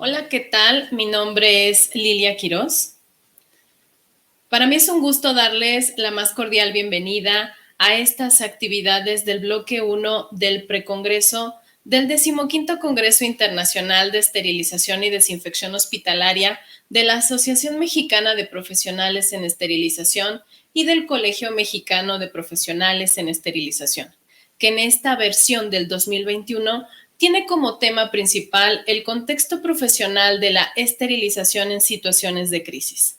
Hola, ¿qué tal? Mi nombre es Lilia Quirós. Para mí es un gusto darles la más cordial bienvenida a estas actividades del bloque 1 del precongreso del 15º Congreso Internacional de Esterilización y Desinfección Hospitalaria de la Asociación Mexicana de Profesionales en Esterilización y del Colegio Mexicano de Profesionales en Esterilización, que en esta versión del 2021 tiene como tema principal el contexto profesional de la esterilización en situaciones de crisis.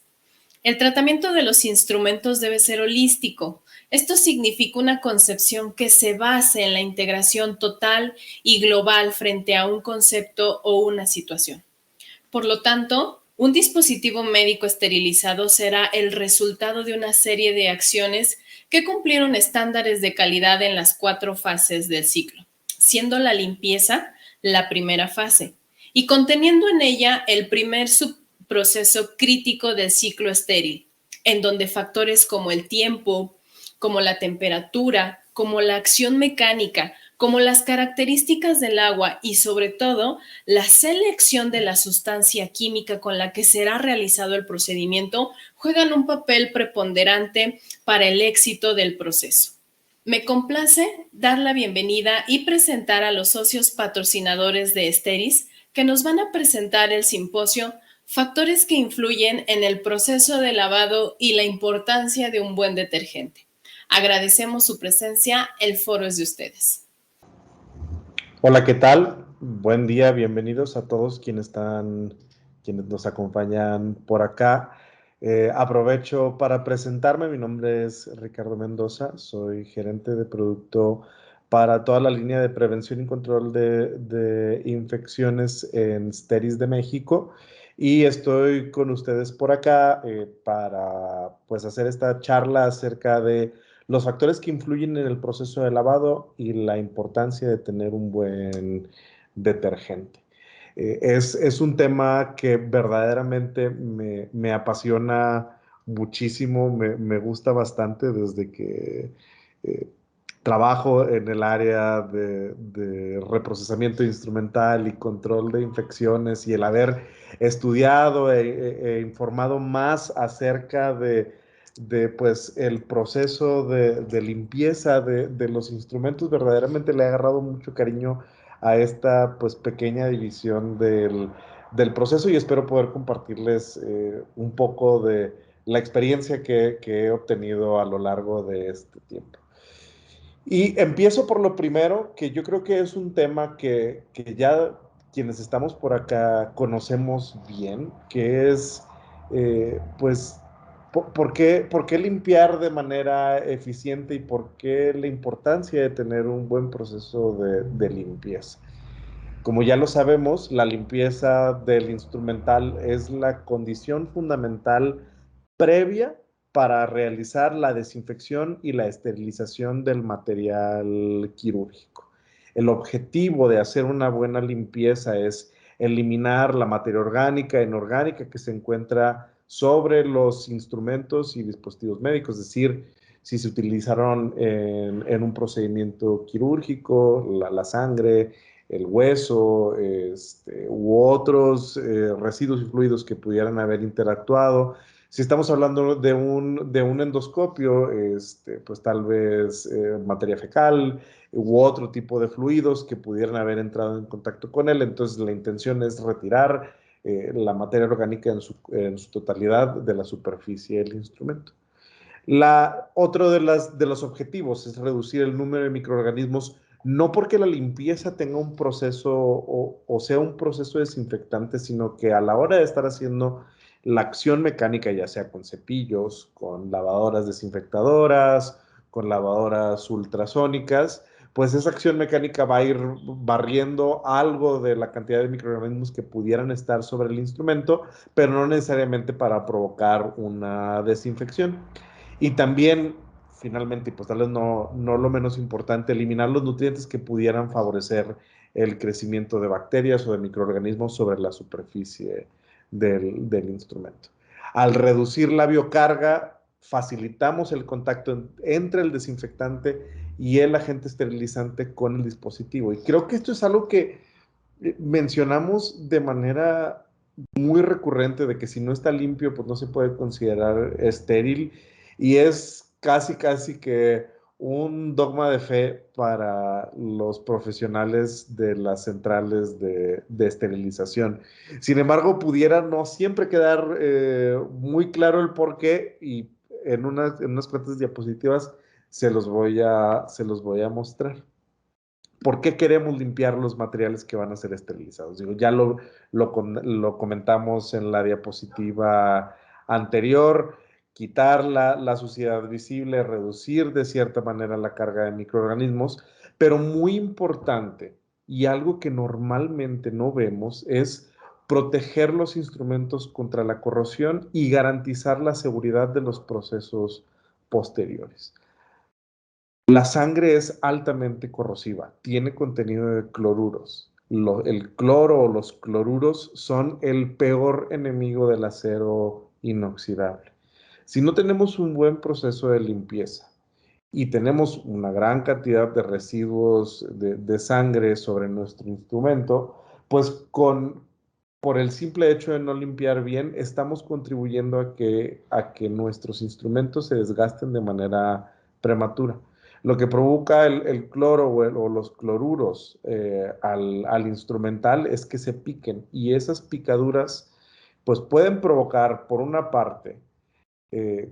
El tratamiento de los instrumentos debe ser holístico. Esto significa una concepción que se base en la integración total y global frente a un concepto o una situación. Por lo tanto, un dispositivo médico esterilizado será el resultado de una serie de acciones que cumplieron estándares de calidad en las 4 fases del ciclo, siendo la limpieza la primera fase y conteniendo en ella el primer subproceso crítico del ciclo estéril, en donde factores como el tiempo, como la temperatura, como la acción mecánica, como las características del agua y sobre todo la selección de la sustancia química con la que será realizado el procedimiento juegan un papel preponderante para el éxito del proceso. Me complace dar la bienvenida y presentar a los socios patrocinadores de Esteris que nos van a presentar el simposio Factores que influyen en el proceso de lavado y la importancia de un buen detergente. Agradecemos su presencia, el foro es de ustedes. Hola, ¿qué tal? Buen día, bienvenidos a todos quienes nos acompañan por acá. Aprovecho para presentarme, mi nombre es Ricardo Mendoza, soy gerente de producto para toda la línea de prevención y control de infecciones en Steris de México y estoy con ustedes por acá para pues hacer esta charla acerca de los factores que influyen en el proceso de lavado y la importancia de tener un buen detergente. Es un tema que verdaderamente me apasiona muchísimo, me gusta bastante desde que eh, trabajo en el área de reprocesamiento instrumental y control de infecciones y el haber estudiado e informado más acerca pues el proceso de limpieza de los instrumentos, verdaderamente le he agarrado mucho cariño a esta pues pequeña división del proceso y espero poder compartirles un poco de la experiencia que he obtenido a lo largo de este tiempo. Y empiezo por lo primero, que yo creo que es un tema que ya quienes estamos por acá conocemos bien, que es, pues, por qué limpiar de manera eficiente y por qué la importancia de tener un buen proceso de limpieza. Como ya lo sabemos, la limpieza del instrumental es la condición fundamental previa para realizar la desinfección y la esterilización del material quirúrgico. El objetivo de hacer una buena limpieza es eliminar la materia orgánica e inorgánica que se encuentra sobre los instrumentos y dispositivos médicos, es decir, si se utilizaron en un procedimiento quirúrgico, la sangre, el hueso u otros residuos y fluidos que pudieran haber interactuado. Si estamos hablando de un endoscopio, pues tal vez materia fecal u otro tipo de fluidos que pudieran haber entrado en contacto con él. Entonces la intención es retirar la materia orgánica en su totalidad de la superficie del instrumento. Otro de los objetivos es reducir el número de microorganismos, no porque la limpieza tenga un proceso o sea un proceso desinfectante, sino que a la hora de estar haciendo la acción mecánica, ya sea con cepillos, con lavadoras desinfectadoras, con lavadoras ultrasónicas, pues esa acción mecánica va a ir barriendo algo de la cantidad de microorganismos que pudieran estar sobre el instrumento, pero no necesariamente para provocar una desinfección. Y también, finalmente, pues tal vez no lo menos importante, eliminar los nutrientes que pudieran favorecer el crecimiento de bacterias o de microorganismos sobre la superficie del instrumento. Al reducir la biocarga, facilitamos el contacto entre el desinfectante y el agente esterilizante con el dispositivo. Y creo que esto es algo que mencionamos de manera muy recurrente de que si no está limpio, pues no se puede considerar estéril y es casi, casi que un dogma de fe para los profesionales de las centrales de esterilización. Sin embargo, pudiera no siempre quedar muy claro el por qué y en unas cuantas diapositivas se los voy a mostrar. ¿Por qué queremos limpiar los materiales que van a ser esterilizados? Digo, ya lo comentamos en la diapositiva anterior, quitar la suciedad visible, reducir de cierta manera la carga de microorganismos, pero muy importante y algo que normalmente no vemos es proteger los instrumentos contra la corrosión y garantizar la seguridad de los procesos posteriores. La sangre es altamente corrosiva, tiene contenido de cloruros. El cloro o los cloruros son el peor enemigo del acero inoxidable. Si no tenemos un buen proceso de limpieza y tenemos una gran cantidad de residuos de sangre sobre nuestro instrumento, pues por el simple hecho de no limpiar bien, estamos contribuyendo a que nuestros instrumentos se desgasten de manera prematura. Lo que provoca el cloro o los cloruros al instrumental es que se piquen y esas picaduras pues pueden provocar, por una parte,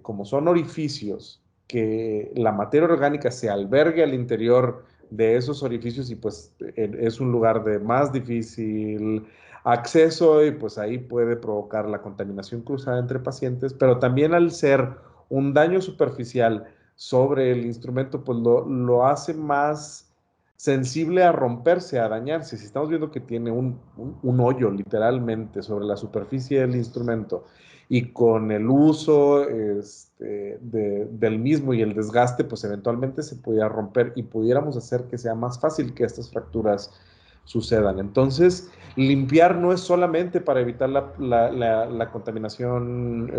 como son orificios, que la materia orgánica se albergue al interior de esos orificios y pues es un lugar de más difícil acceso y pues ahí puede provocar la contaminación cruzada entre pacientes, pero también al ser un daño superficial sobre el instrumento, pues lo hace más sensible a romperse, a dañarse. Si estamos viendo que tiene un hoyo literalmente sobre la superficie del instrumento, y con el uso del mismo y el desgaste, pues eventualmente se pudiera romper y pudiéramos hacer que sea más fácil que estas fracturas sucedan. Entonces, limpiar no es solamente para evitar la contaminación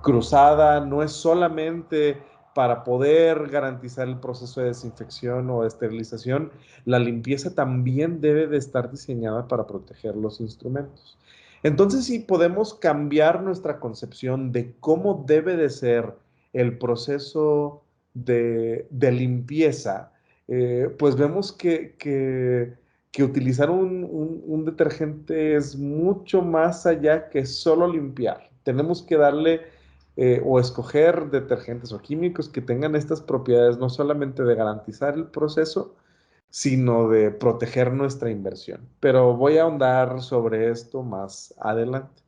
cruzada, no es solamente para poder garantizar el proceso de desinfección o de esterilización, la limpieza también debe de estar diseñada para proteger los instrumentos. Entonces, si podemos cambiar nuestra concepción de cómo debe de ser el proceso de limpieza, pues vemos que utilizar un detergente es mucho más allá que solo limpiar. Tenemos que darle o escoger detergentes o químicos que tengan estas propiedades no solamente de garantizar el proceso, sino de proteger nuestra inversión. Pero voy a ahondar sobre esto más adelante.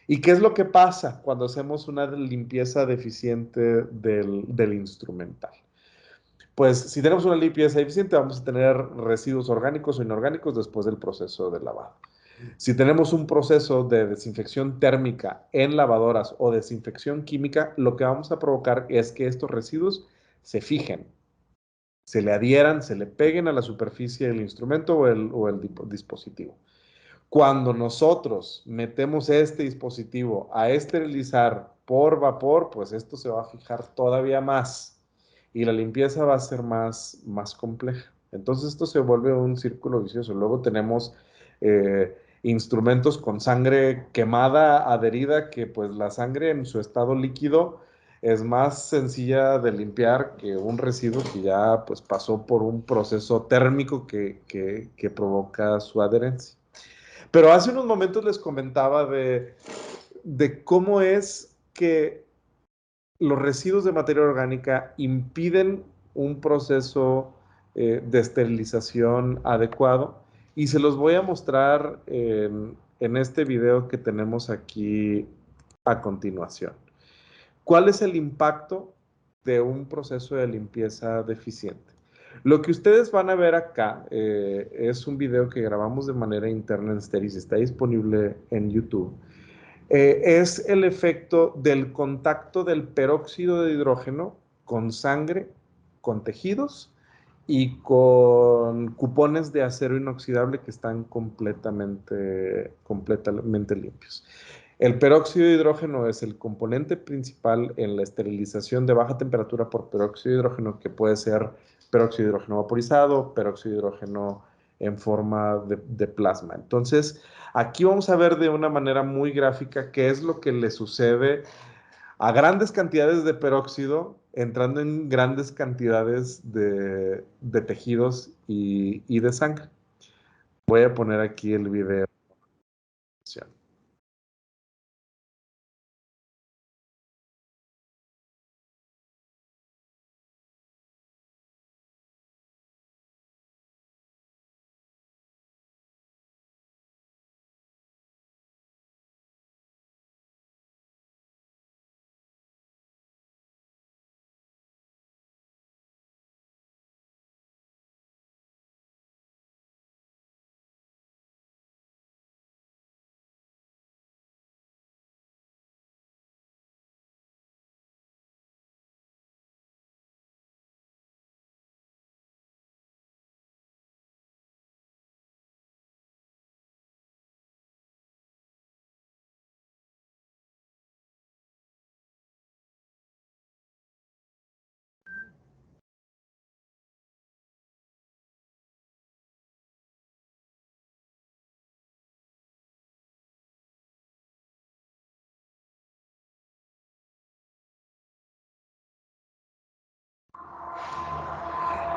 ¿Y qué es lo que pasa cuando hacemos una limpieza deficiente del instrumental? Pues si tenemos una limpieza eficiente, vamos a tener residuos orgánicos o inorgánicos después del proceso de lavado. Si tenemos un proceso de desinfección térmica en lavadoras o desinfección química, lo que vamos a provocar es que estos residuos se fijen, se le adhieran, se le peguen a la superficie del instrumento o el dispositivo. Cuando nosotros metemos este dispositivo a esterilizar por vapor, pues esto se va a fijar todavía más y la limpieza va a ser más compleja. Entonces esto se vuelve un círculo vicioso. Luego tenemos instrumentos con sangre quemada, adherida, que pues la sangre en su estado líquido es más sencilla de limpiar que un residuo que ya pues pasó por un proceso térmico que provoca su adherencia. Pero hace unos momentos les comentaba de cómo es que los residuos de materia orgánica impiden un proceso de esterilización adecuado y se los voy a mostrar en este video que tenemos aquí a continuación. ¿Cuál es el impacto de un proceso de limpieza deficiente? Lo que ustedes van a ver acá es un video que grabamos de manera interna en Steris, está disponible en YouTube. Es el efecto del contacto del peróxido de hidrógeno con sangre, con tejidos y con cupones de acero inoxidable que están completamente limpios. El peróxido de hidrógeno es el componente principal en la esterilización de baja temperatura por peróxido de hidrógeno, que puede ser peróxido de hidrógeno vaporizado, peróxido de hidrógeno en forma de plasma. Entonces, aquí vamos a ver de una manera muy gráfica qué es lo que le sucede a grandes cantidades de peróxido entrando en grandes cantidades de tejidos y de sangre. Voy a poner aquí el video.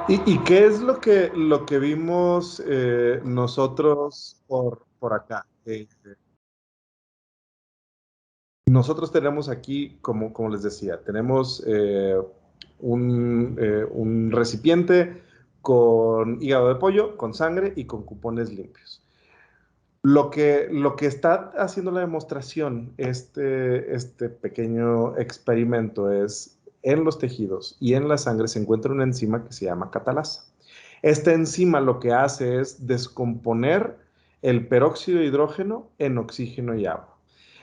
¿Y qué es lo que vimos nosotros por acá? Nosotros tenemos aquí, como les decía, tenemos un recipiente con hígado de pollo, con sangre y con cupones limpios. Lo que está haciendo la demostración, este pequeño experimento, es en los tejidos y en la sangre se encuentra una enzima que se llama catalasa. Esta enzima lo que hace es descomponer el peróxido de hidrógeno en oxígeno y agua.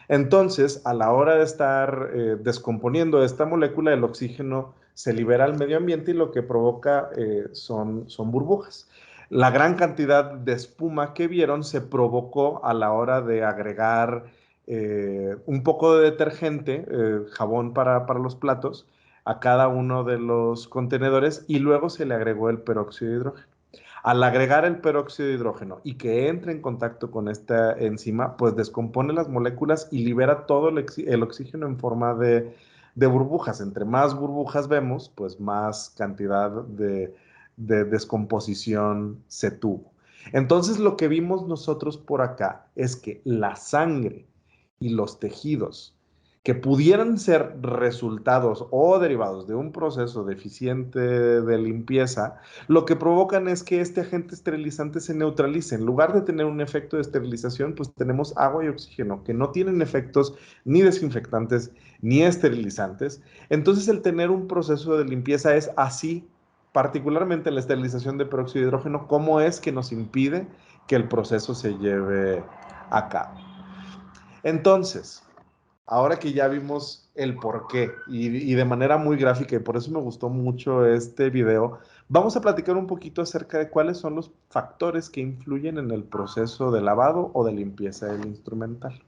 Entonces, a la hora de estar descomponiendo esta molécula, el oxígeno se libera al medio ambiente y lo que provoca son burbujas. La gran cantidad de espuma que vieron se provocó a la hora de agregar un poco de detergente, jabón para los platos, a cada uno de los contenedores y luego se le agregó el peróxido de hidrógeno. Al agregar el peróxido de hidrógeno y que entre en contacto con esta enzima, pues descompone las moléculas y libera todo el oxígeno en forma de burbujas. Entre más burbujas vemos, pues más cantidad de descomposición se tuvo. Entonces lo que vimos nosotros por acá es que la sangre y los tejidos que pudieran ser resultados o derivados de un proceso deficiente de limpieza, lo que provocan es que este agente esterilizante se neutralice. En lugar de tener un efecto de esterilización, pues tenemos agua y oxígeno que no tienen efectos ni desinfectantes ni esterilizantes. Entonces el tener un proceso de limpieza es así, particularmente la esterilización de peróxido de hidrógeno, cómo es que nos impide que el proceso se lleve a cabo. Entonces, ahora que ya vimos el porqué y de manera muy gráfica, y por eso me gustó mucho este video, vamos a platicar un poquito acerca de cuáles son los factores que influyen en el proceso de lavado o de limpieza del instrumental.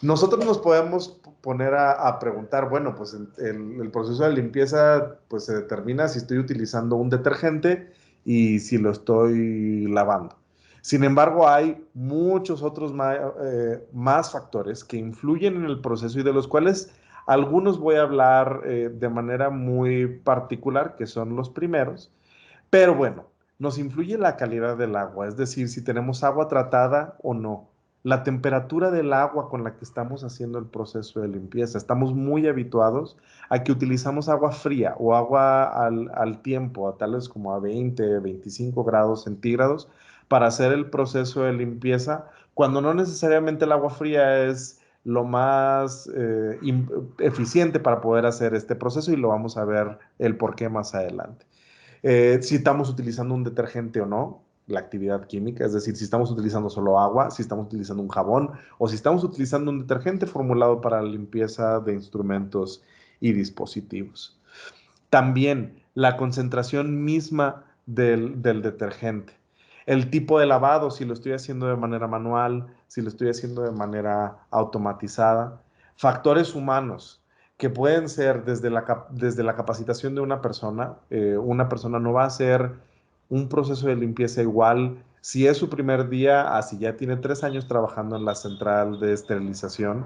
Nosotros nos podemos poner a preguntar, bueno, pues el proceso de limpieza pues se determina si estoy utilizando un detergente y si lo estoy lavando. Sin embargo, hay muchos otros más factores que influyen en el proceso y de los cuales algunos voy a hablar de manera muy particular, que son los primeros. Pero bueno, nos influye la calidad del agua, es decir, si tenemos agua tratada o no, la temperatura del agua con la que estamos haciendo el proceso de limpieza. Estamos muy habituados a que utilizamos agua fría o agua al tiempo, a tales como a 20, 25 grados centígrados, para hacer el proceso de limpieza, cuando no necesariamente el agua fría es lo más eficiente para poder hacer este proceso y lo vamos a ver el por qué más adelante. Si estamos utilizando un detergente o no, la actividad química, es decir, si estamos utilizando solo agua, si estamos utilizando un jabón o si estamos utilizando un detergente formulado para la limpieza de instrumentos y dispositivos. También la concentración misma del detergente. El tipo de lavado, si lo estoy haciendo de manera manual, si lo estoy haciendo de manera automatizada. Factores humanos, que pueden ser desde la capacitación de una persona no va a hacer un proceso de limpieza igual Si es su primer día, así ya tiene 3 años trabajando en la central de esterilización.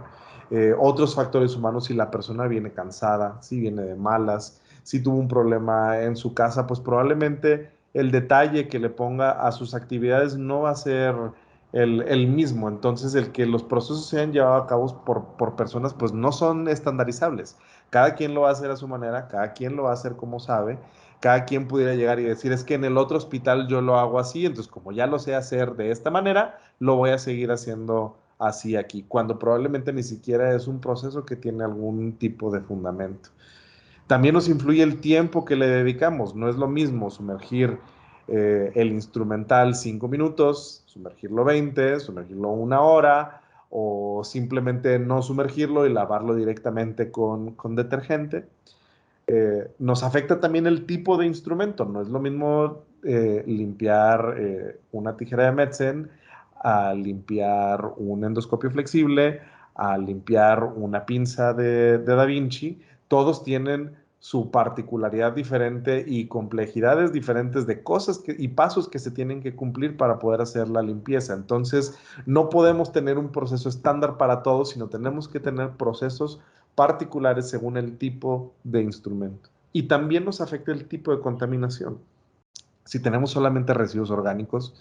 Otros factores humanos, si la persona viene cansada, si viene de malas, si tuvo un problema en su casa, pues probablemente el detalle que le ponga a sus actividades no va a ser el mismo. Entonces, el que los procesos sean llevados a cabo por personas, pues no son estandarizables. Cada quien lo va a hacer a su manera, cada quien lo va a hacer como sabe. Cada quien pudiera llegar y decir, es que en el otro hospital yo lo hago así, entonces como ya lo sé hacer de esta manera, lo voy a seguir haciendo así aquí, cuando probablemente ni siquiera es un proceso que tiene algún tipo de fundamento. También nos influye el tiempo que le dedicamos. No es lo mismo sumergir el instrumental 5 minutos, sumergirlo 20, sumergirlo 1 hora, o simplemente no sumergirlo y lavarlo directamente con detergente. Nos afecta también el tipo de instrumento. No es lo mismo limpiar una tijera de Metzen a limpiar un endoscopio flexible, a limpiar una pinza de Da Vinci. Todos tienen su particularidad diferente y complejidades diferentes de cosas y pasos que se tienen que cumplir para poder hacer la limpieza. Entonces, no podemos tener un proceso estándar para todos, sino tenemos que tener procesos particulares según el tipo de instrumento. Y también nos afecta el tipo de contaminación. Si tenemos solamente residuos orgánicos,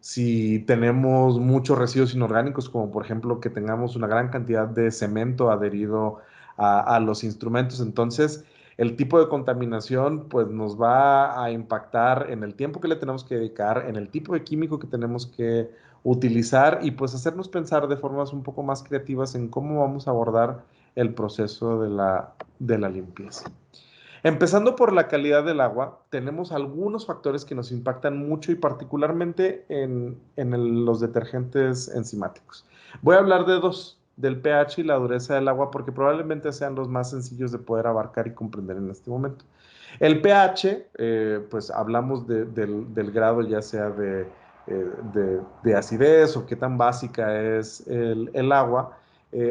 si tenemos muchos residuos inorgánicos, como por ejemplo que tengamos una gran cantidad de cemento adherido a los instrumentos, entonces el tipo de contaminación pues nos va a impactar en el tiempo que le tenemos que dedicar, en el tipo de químico que tenemos que utilizar y pues hacernos pensar de formas un poco más creativas en cómo vamos a abordar el proceso de la limpieza. Empezando por la calidad del agua, tenemos algunos factores que nos impactan mucho y particularmente en los detergentes enzimáticos. Voy a hablar de dos, del pH y la dureza del agua, porque probablemente sean los más sencillos de poder abarcar y comprender en este momento. El pH, pues hablamos del grado ya sea de acidez o qué tan básica es el agua,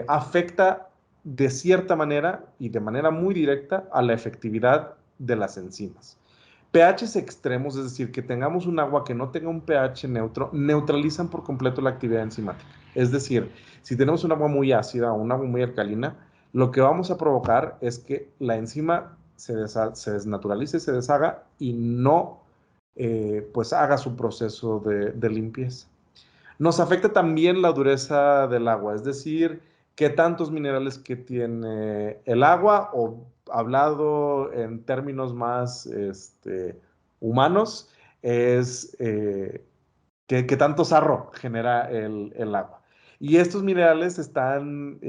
afecta de cierta manera y de manera muy directa a la efectividad de las enzimas. pHs extremos, es decir, que tengamos un agua que no tenga un pH neutro, neutralizan por completo la actividad enzimática. Es decir, si tenemos un agua muy ácida o un agua muy alcalina, lo que vamos a provocar es que la enzima se desnaturalice, se deshaga y no pues haga su proceso de limpieza. Nos afecta también la dureza del agua, es decir, qué tantos minerales que tiene el agua o hablado en términos más humanos, es qué tanto sarro genera el agua. Y estos minerales están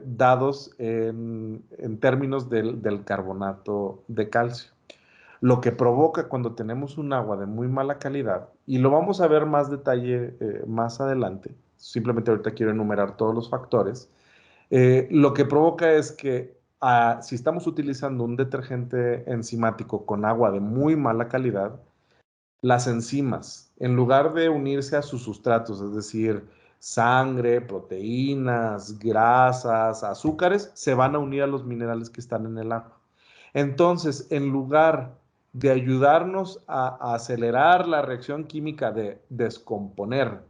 dados en términos del carbonato de calcio, lo que provoca cuando tenemos un agua de muy mala calidad, y lo vamos a ver más detalle más adelante, simplemente ahorita quiero enumerar todos los factores, lo que provoca es que si estamos utilizando un detergente enzimático con agua de muy mala calidad, las enzimas, en lugar de unirse a sus sustratos, es decir, sangre, proteínas, grasas, azúcares, se van a unir a los minerales que están en el agua. Entonces, en lugar de ayudarnos a acelerar la reacción química de descomponer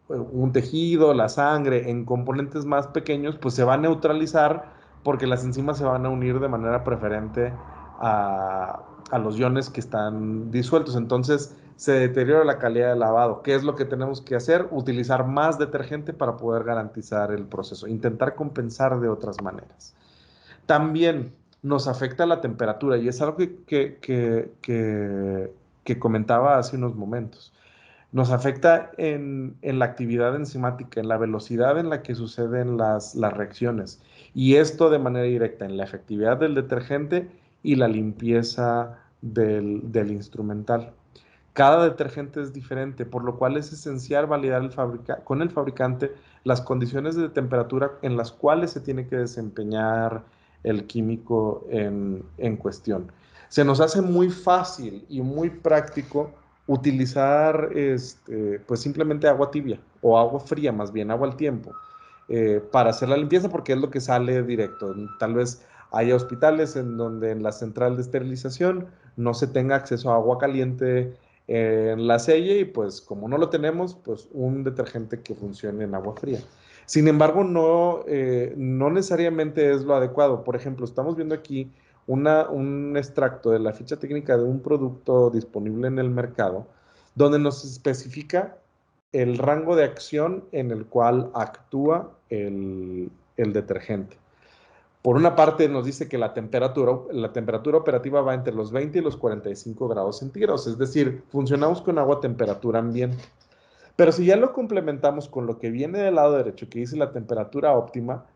un tejido, la sangre, en componentes más pequeños, pues se va a neutralizar porque las enzimas se van a unir de manera preferente a los iones que están disueltos. Entonces se deteriora la calidad del lavado. ¿Qué es lo que tenemos que hacer? Utilizar más detergente para poder garantizar el proceso, intentar compensar de otras maneras. También nos afecta la temperatura y es algo que comentaba hace unos momentos. Nos afecta en la actividad enzimática, en la velocidad en la que suceden las reacciones. Y esto de manera directa en la efectividad del detergente y la limpieza del instrumental. Cada detergente es diferente, por lo cual es esencial validar con el fabricante las condiciones de temperatura en las cuales se tiene que desempeñar el químico en cuestión. Se nos hace muy fácil y muy práctico utilizar pues simplemente agua tibia o agua fría, más bien agua al tiempo, para hacer la limpieza porque es lo que sale directo. Tal vez haya hospitales en donde en la central de esterilización no se tenga acceso a agua caliente en la selle y pues como no lo tenemos, pues un detergente que funcione en agua fría. Sin embargo, no necesariamente es lo adecuado. Por ejemplo, estamos viendo aquí un extracto de la ficha técnica de un producto disponible en el mercado, donde nos especifica el rango de acción en el cual actúa el detergente. Por una parte nos dice que la temperatura operativa va entre los 20 y los 45 grados centígrados, es decir, funcionamos con agua a temperatura ambiente. Pero si ya lo complementamos con lo que viene del lado derecho, que dice la temperatura óptima,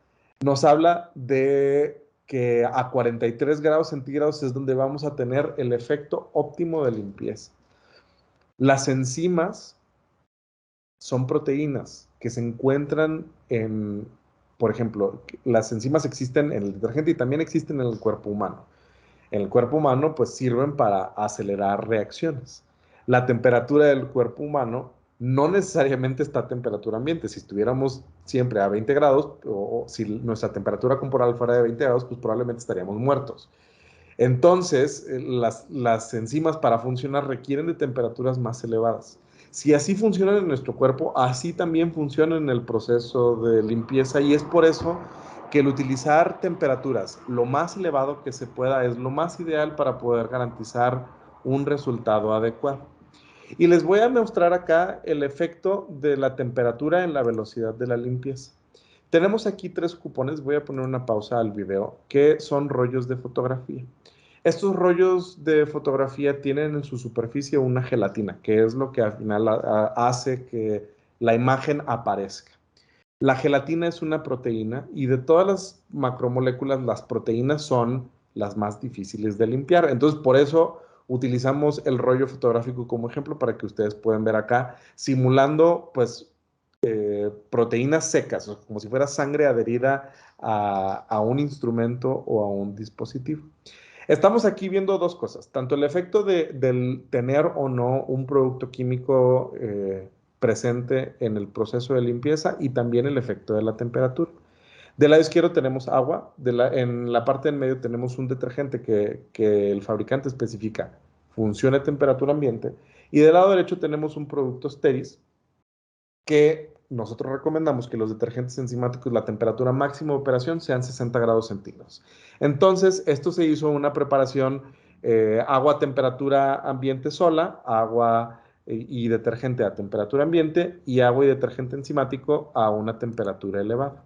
nos habla de que a 43 grados centígrados es donde vamos a tener el efecto óptimo de limpieza. Las enzimas son proteínas que se encuentran por ejemplo, las enzimas existen en el detergente y también existen en el cuerpo humano. En el cuerpo humano, pues sirven para acelerar reacciones. La temperatura del cuerpo humano no necesariamente está a temperatura ambiente. Si estuviéramos siempre a 20 grados, o si nuestra temperatura corporal fuera de 20 grados, pues probablemente estaríamos muertos. Entonces, las enzimas para funcionar requieren de temperaturas más elevadas. Si así funcionan en nuestro cuerpo, así también funcionan en el proceso de limpieza y es por eso que el utilizar temperaturas lo más elevado que se pueda es lo más ideal para poder garantizar un resultado adecuado. Y les voy a mostrar acá el efecto de la temperatura en la velocidad de la limpieza. Tenemos aquí 3 cupones, voy a poner una pausa al video, que son rollos de fotografía. Estos rollos de fotografía tienen en su superficie una gelatina, que es lo que al final hace que la imagen aparezca. La gelatina es una proteína y de todas las macromoléculas, las proteínas son las más difíciles de limpiar. Entonces, por eso utilizamos el rollo fotográfico como ejemplo para que ustedes puedan ver acá, simulando pues proteínas secas, como si fuera sangre adherida a un instrumento o a un dispositivo. Estamos aquí viendo dos cosas, tanto el efecto del tener o no un producto químico presente en el proceso de limpieza y también el efecto de la temperatura. Del lado izquierdo tenemos agua, en la parte del medio tenemos un detergente que el fabricante especifica funciona a temperatura ambiente y del lado derecho tenemos un producto Steris que nosotros recomendamos que los detergentes enzimáticos, la temperatura máxima de operación sean 60 grados centígrados. Entonces, esto se hizo una preparación agua a temperatura ambiente sola, agua y detergente a temperatura ambiente y agua y detergente enzimático a una temperatura elevada.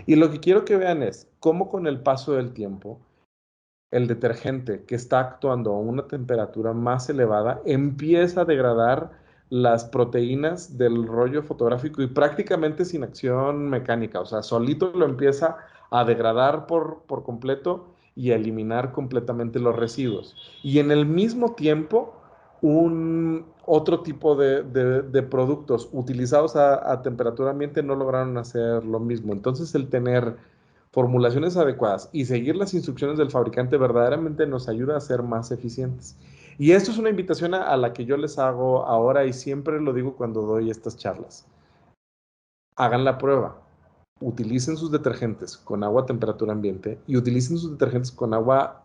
Y lo que quiero que vean es cómo con el paso del tiempo, el detergente que está actuando a una temperatura más elevada empieza a degradar las proteínas del rollo fotográfico y prácticamente sin acción mecánica, o sea, solito lo empieza a degradar por completo y a eliminar completamente los residuos. Y en el mismo tiempo, otro tipo de productos utilizados a temperatura ambiente no lograron hacer lo mismo. Entonces, el tener formulaciones adecuadas y seguir las instrucciones del fabricante verdaderamente nos ayuda a ser más eficientes. Y esto es una invitación a la que yo les hago ahora y siempre lo digo cuando doy estas charlas. Hagan la prueba. Utilicen sus detergentes con agua a temperatura ambiente y utilicen sus detergentes con agua,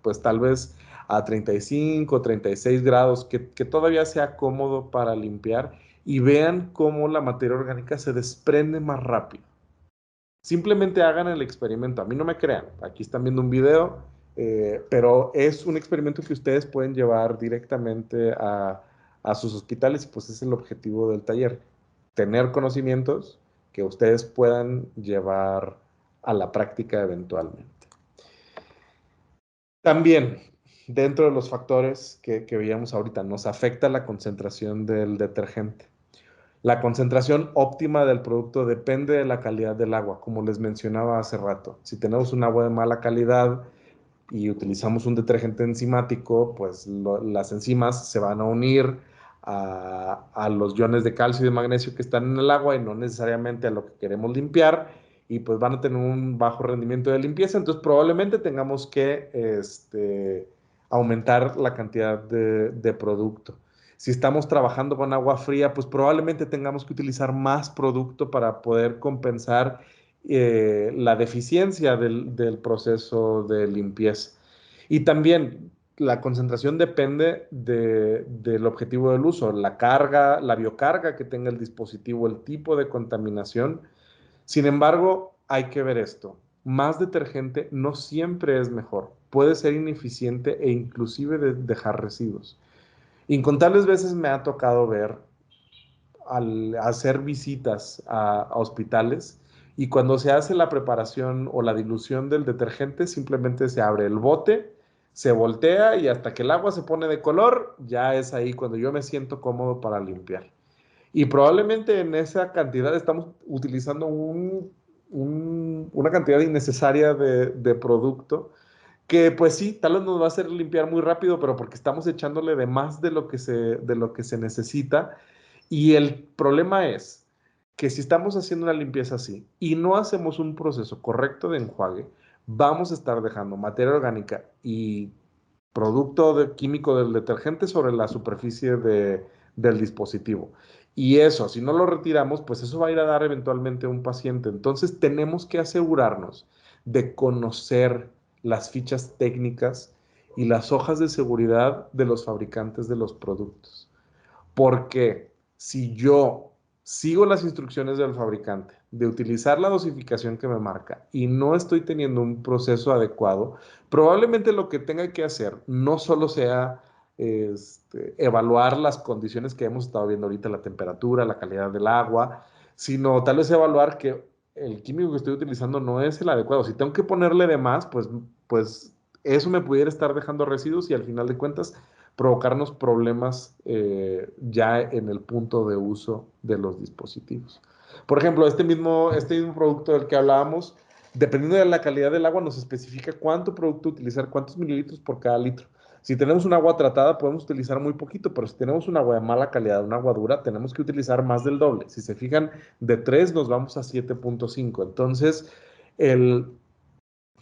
pues tal vez a 35, 36 grados, que todavía sea cómodo para limpiar y vean cómo la materia orgánica se desprende más rápido. Simplemente hagan el experimento. A mí no me crean. Aquí están viendo un video, pero es un experimento que ustedes pueden llevar directamente a sus hospitales y pues es el objetivo del taller. Tener conocimientos que ustedes puedan llevar a la práctica eventualmente. También, dentro de los factores que veíamos ahorita, nos afecta la concentración del detergente. La concentración óptima del producto depende de la calidad del agua, como les mencionaba hace rato. Si tenemos un agua de mala calidad y utilizamos un detergente enzimático, pues las enzimas se van a unir a los iones de calcio y de magnesio que están en el agua y no necesariamente a lo que queremos limpiar y pues van a tener un bajo rendimiento de limpieza. Entonces probablemente tengamos que aumentar la cantidad de producto. Si estamos trabajando con agua fría, pues probablemente tengamos que utilizar más producto para poder compensar la deficiencia del proceso de limpieza. Y también la concentración depende del objetivo del uso, la carga, la biocarga que tenga el dispositivo, el tipo de contaminación. Sin embargo, hay que ver esto. Más detergente no siempre es mejor. Puede ser ineficiente e inclusive dejar residuos. Incontables veces me ha tocado ver al hacer visitas a hospitales y cuando se hace la preparación o la dilución del detergente, simplemente se abre el bote, se voltea y hasta que el agua se pone de color, ya es ahí cuando yo me siento cómodo para limpiar. Y probablemente en esa cantidad estamos utilizando una cantidad innecesaria de producto que pues sí, tal vez nos va a hacer limpiar muy rápido, pero porque estamos echándole de más de lo que se necesita. Y el problema es que si estamos haciendo una limpieza así y no hacemos un proceso correcto de enjuague, vamos a estar dejando materia orgánica y químico del detergente sobre la superficie del dispositivo. Y eso, si no lo retiramos, pues eso va a ir a dar eventualmente a un paciente. Entonces tenemos que asegurarnos de conocer las fichas técnicas y las hojas de seguridad de los fabricantes de los productos. Porque si yo sigo las instrucciones del fabricante de utilizar la dosificación que me marca y no estoy teniendo un proceso adecuado, probablemente lo que tenga que hacer no solo sea evaluar las condiciones que hemos estado viendo ahorita, la temperatura, la calidad del agua, sino tal vez evaluar que el químico que estoy utilizando no es el adecuado. Si tengo que ponerle de más, pues eso me pudiera estar dejando residuos y al final de cuentas provocarnos problemas ya en el punto de uso de los dispositivos. Por ejemplo, este mismo producto del que hablábamos, dependiendo de la calidad del agua, nos especifica cuánto producto utilizar, cuántos mililitros por cada litro. Si tenemos un agua tratada, podemos utilizar muy poquito, pero si tenemos un agua de mala calidad, un agua dura, tenemos que utilizar más del doble. Si se fijan, de 3 nos vamos a 7.5. Entonces, el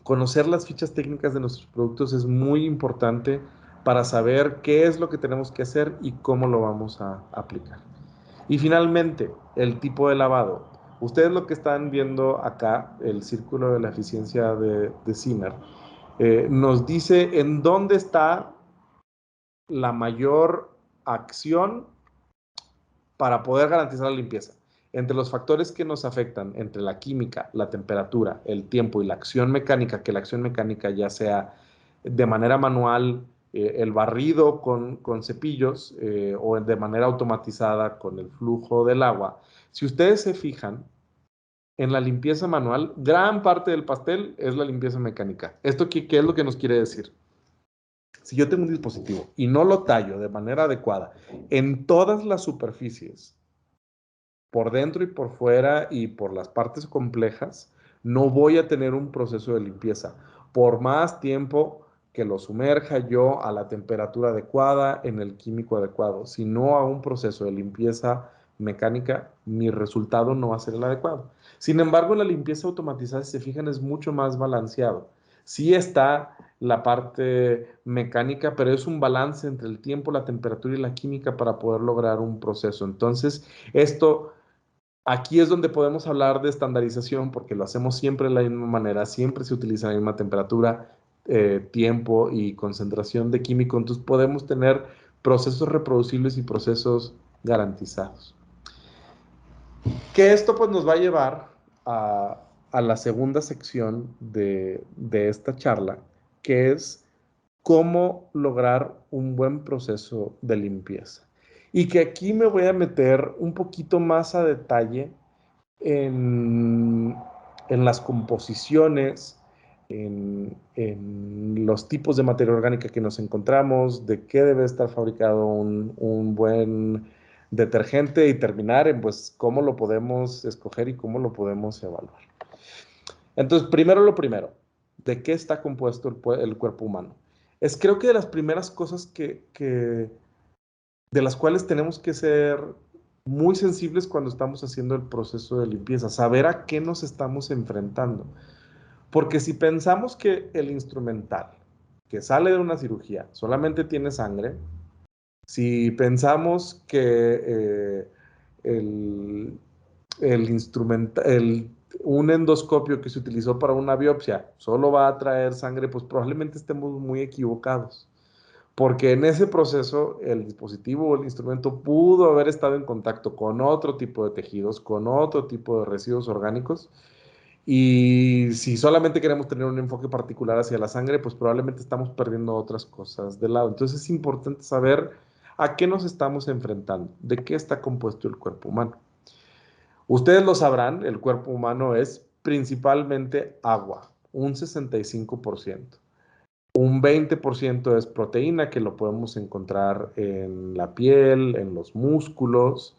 conocer las fichas técnicas de nuestros productos es muy importante para saber qué es lo que tenemos que hacer y cómo lo vamos a aplicar. Y finalmente, el tipo de lavado. Ustedes lo que están viendo acá, el círculo de la eficiencia de Zimmer, nos dice en dónde está la mayor acción para poder garantizar la limpieza. Entre los factores que nos afectan, entre la química, la temperatura, el tiempo y la acción mecánica, que la acción mecánica ya sea de manera manual, el barrido con cepillos o de manera automatizada con el flujo del agua. Si ustedes se fijan, en la limpieza manual, gran parte del pastel es la limpieza mecánica. ¿Esto qué es lo que nos quiere decir? Si yo tengo un dispositivo y no lo tallo de manera adecuada en todas las superficies, por dentro y por fuera y por las partes complejas, no voy a tener un proceso de limpieza. Por más tiempo que lo sumerja yo a la temperatura adecuada, en el químico adecuado, si no hago un proceso de limpieza mecánica, mi resultado no va a ser el adecuado. Sin embargo, la limpieza automatizada, si se fijan, es mucho más balanceado. Sí está la parte mecánica, pero es un balance entre el tiempo, la temperatura y la química para poder lograr un proceso. Entonces, esto aquí es donde podemos hablar de estandarización porque lo hacemos siempre de la misma manera, siempre se utiliza la misma temperatura, tiempo y concentración de químico, entonces podemos tener procesos reproducibles y procesos garantizados. Que esto pues nos va a llevar a la segunda sección de esta charla, que es cómo lograr un buen proceso de limpieza. Y que aquí me voy a meter un poquito más a detalle en, en las composiciones, en los tipos de materia orgánica que nos encontramos, de qué debe estar fabricado un buen detergente y terminar en pues cómo lo podemos escoger y cómo lo podemos evaluar. Entonces, primero lo primero, ¿de qué está compuesto el cuerpo humano? Es creo que de las primeras cosas de las cuales tenemos que ser muy sensibles cuando estamos haciendo el proceso de limpieza, saber a qué nos estamos enfrentando. Porque si pensamos que el instrumental que sale de una cirugía solamente tiene sangre, si pensamos que el, un endoscopio que se utilizó para una biopsia solo va a traer sangre, pues probablemente estemos muy equivocados. porque en ese proceso el dispositivo o el instrumento pudo haber estado en contacto con otro tipo de tejidos, con otro tipo de residuos orgánicos, y si solamente queremos tener un enfoque particular hacia la sangre, pues probablemente estamos perdiendo otras cosas de lado. Entonces es importante saber a qué nos estamos enfrentando, de qué está compuesto el cuerpo humano. Ustedes lo sabrán, el cuerpo humano es principalmente agua, un 65%. Un 20% es proteína, que lo podemos encontrar en la piel, en los músculos.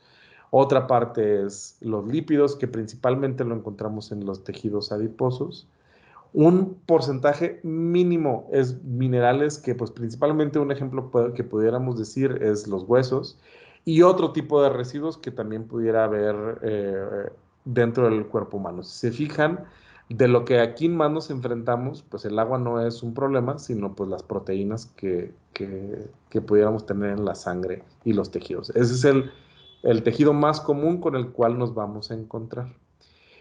Otra parte es los lípidos, que principalmente lo encontramos en los tejidos adiposos. Un porcentaje mínimo es minerales, que pues principalmente un ejemplo que pudiéramos decir es los huesos, y otro tipo de residuos que también pudiera haber dentro del cuerpo humano. Si se fijan, de lo que aquí más nos enfrentamos, pues el agua no es un problema, sino pues las proteínas que pudiéramos tener en la sangre y los tejidos. Ese es el tejido más común con el cual nos vamos a encontrar.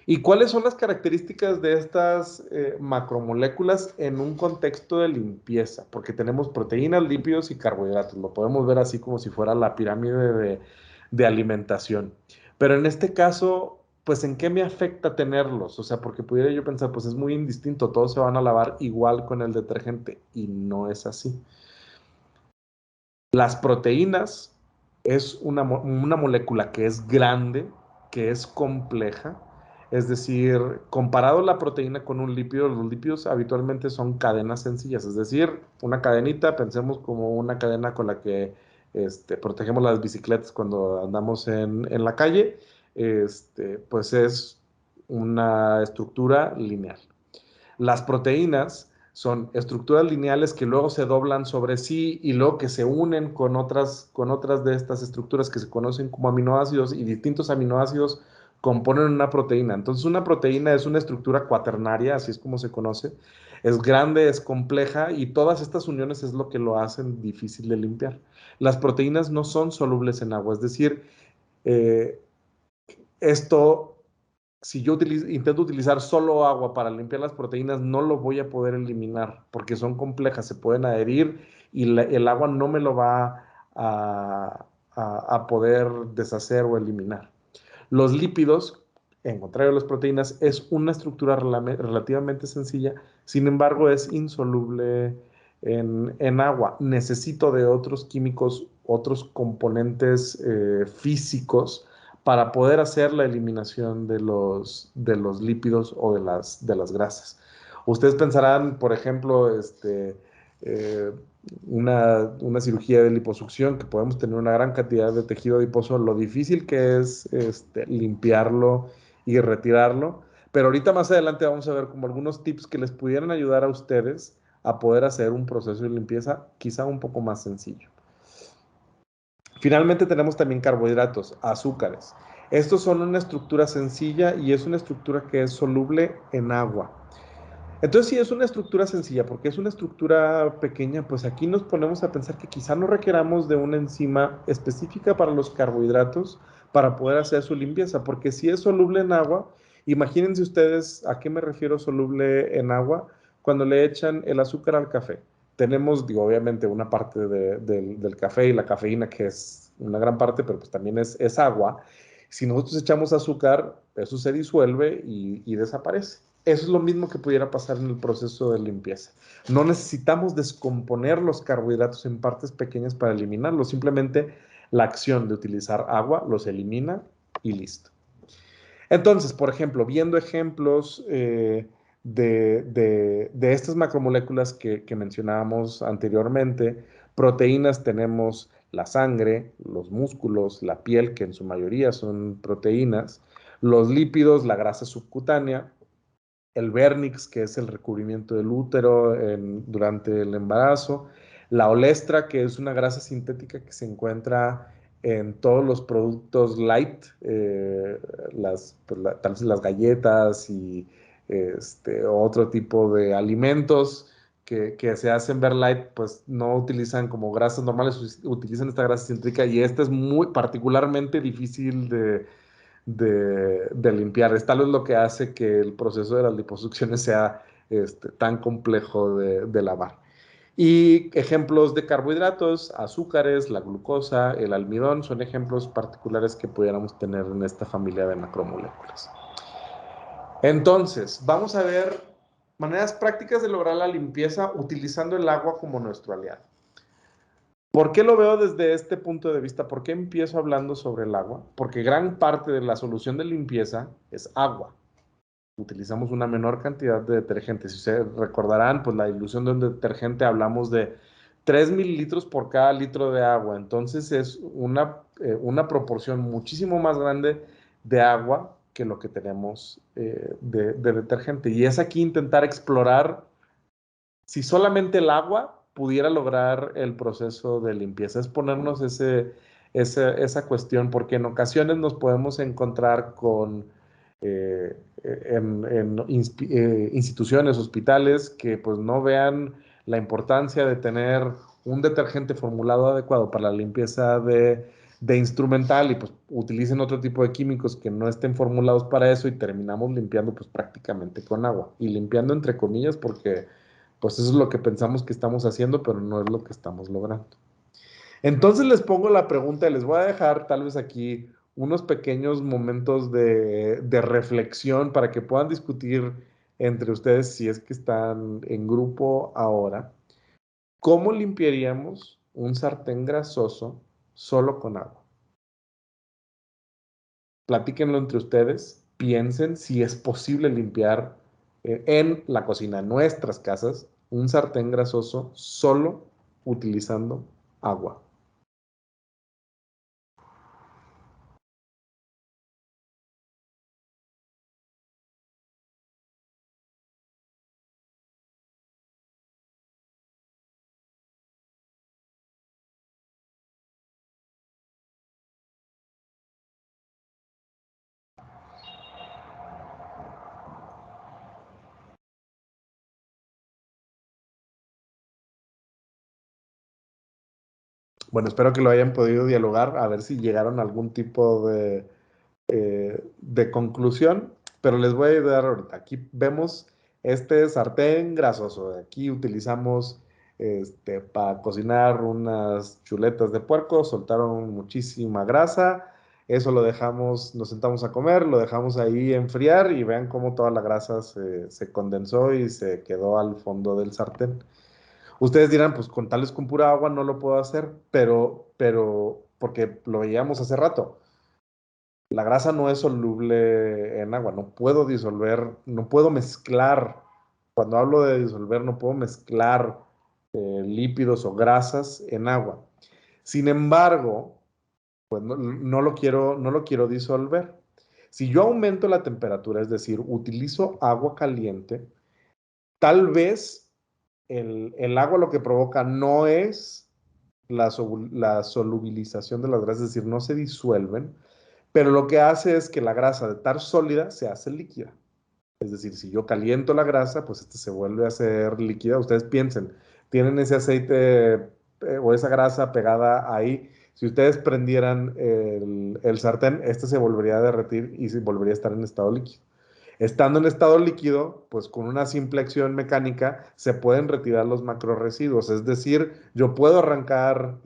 ¿Y cuáles son las características de estas macromoléculas en un contexto de limpieza? Porque tenemos proteínas, lípidos y carbohidratos. Lo podemos ver así como si fuera la pirámide de alimentación. Pero en este caso, pues, ¿en qué me afecta tenerlos? O sea, porque pudiera yo pensar, pues es muy indistinto, todos se van a lavar igual con el detergente, y no es así. Las proteínas es una molécula que es grande, que es compleja. Es decir, comparado la proteína con un lípido, los lípidos habitualmente son cadenas sencillas. Es decir, una cadenita, pensemos como una cadena con la que protegemos las bicicletas cuando andamos en la calle. Pues es una estructura lineal. Las proteínas son estructuras lineales que luego se doblan sobre sí y luego que se unen con otras de estas estructuras que se conocen como aminoácidos, y distintos aminoácidos componen una proteína. Entonces una proteína es una estructura cuaternaria, así es como se conoce. Es grande, es compleja, y todas estas uniones es lo que lo hacen difícil de limpiar. Las proteínas no son solubles en agua, es decir, eh, esto, si yo intento utilizar solo agua para limpiar las proteínas, no lo voy a poder eliminar porque son complejas, se pueden adherir, y el agua no me lo va a poder deshacer o eliminar. Los lípidos, en contrario a las proteínas, es una estructura relativamente sencilla, sin embargo es insoluble en agua. Necesito de otros químicos, otros componentes físicos, para poder hacer la eliminación de los lípidos o de las grasas. Ustedes pensarán, por ejemplo, eh, una cirugía de liposucción, que podemos tener una gran cantidad de tejido adiposo, lo difícil que es limpiarlo y retirarlo. Pero ahorita más adelante vamos a ver como algunos tips que les pudieran ayudar a ustedes a poder hacer un proceso de limpieza quizá un poco más sencillo. Finalmente tenemos también carbohidratos, azúcares. Estos son una estructura sencilla y es una estructura que es soluble en agua. Entonces, si es una estructura sencilla, porque es una estructura pequeña, pues aquí nos ponemos a pensar que quizá no requeramos de una enzima específica para los carbohidratos para poder hacer su limpieza, porque si es soluble en agua, imagínense ustedes a qué me refiero soluble en agua cuando le echan el azúcar al café. Tenemos, digo, obviamente una parte del café y la cafeína, que es una gran parte, pero pues también es agua. Si nosotros echamos azúcar, eso se disuelve y desaparece. Eso es lo mismo que pudiera pasar en el proceso de limpieza. No necesitamos descomponer los carbohidratos en partes pequeñas para eliminarlos. Simplemente la acción de utilizar agua los elimina y listo. Entonces, por ejemplo, viendo ejemplos de estas macromoléculas que mencionábamos anteriormente, proteínas tenemos la sangre, los músculos, la piel, que en su mayoría son proteínas, los lípidos, la grasa subcutánea, el vernix, que es el recubrimiento del útero durante el embarazo, la olestra, que es una grasa sintética que se encuentra en todos los productos light, tal vez las galletas y otro tipo de alimentos que se hacen ver light, pues no utilizan como grasas normales, utilizan esta grasa sintética, y esta es muy particularmente difícil de limpiar. Es tal vez lo que hace que el proceso de las liposucciones sea tan complejo de lavar. Y ejemplos de carbohidratos, azúcares, la glucosa, el almidón, son ejemplos particulares que pudiéramos tener en esta familia de macromoléculas. Entonces, vamos a ver maneras prácticas de lograr la limpieza utilizando el agua como nuestro aliado. ¿Por qué lo veo desde este punto de vista? ¿Por qué empiezo hablando sobre el agua? Porque gran parte de la solución de limpieza es agua. Utilizamos una menor cantidad de detergente. Si ustedes recordarán, pues la dilución de un detergente hablamos de 3 mililitros por cada litro de agua. Entonces es una proporción muchísimo más grande de agua que lo que tenemos de detergente. Y es aquí intentar explorar si solamente el agua pudiera lograr el proceso de limpieza. Es ponernos esa cuestión, porque en ocasiones nos podemos encontrar con instituciones, hospitales, que pues no vean la importancia de tener un detergente formulado adecuado para la limpieza de instrumental y pues utilicen otro tipo de químicos que no estén formulados para eso y terminamos limpiando pues prácticamente con agua. Y limpiando entre comillas porque pues eso es lo que pensamos que estamos haciendo, pero no es lo que estamos logrando. Entonces les pongo la pregunta y les voy a dejar tal vez aquí unos pequeños momentos de reflexión para que puedan discutir entre ustedes si es que están en grupo ahora. ¿Cómo limpiaríamos un sartén grasoso solo con agua? Platíquenlo entre ustedes, piensen si es posible limpiar en la cocina, en nuestras casas, un sartén grasoso solo utilizando agua. Bueno, espero que lo hayan podido dialogar, a ver si llegaron a algún tipo de conclusión, pero les voy a ayudar ahorita. Aquí vemos este sartén grasoso. Aquí utilizamos para cocinar unas chuletas de puerco, soltaron muchísima grasa. Eso lo dejamos, nos sentamos a comer, lo dejamos ahí enfriar y vean cómo toda la grasa se condensó y se quedó al fondo del sartén. Ustedes dirán, pues con tales con pura agua no lo puedo hacer, porque lo veíamos hace rato. La grasa no es soluble en agua, no puedo disolver, no puedo mezclar. Cuando hablo de disolver, no puedo mezclar lípidos o grasas en agua. Sin embargo, pues no lo quiero disolver. Si yo aumento la temperatura, es decir, utilizo agua caliente, tal vez el agua lo que provoca no es la solubilización de las grasas, es decir, no se disuelven, pero lo que hace es que la grasa de estar sólida se hace líquida. Es decir, si yo caliento la grasa, pues este se vuelve a hacer líquida. Ustedes piensen, tienen ese aceite o esa grasa pegada ahí. Si ustedes prendieran el sartén, este se volvería a derretir y se volvería a estar en estado líquido. Estando en estado líquido, pues con una simple acción mecánica se pueden retirar los macroresiduos. Es decir, yo puedo arrancar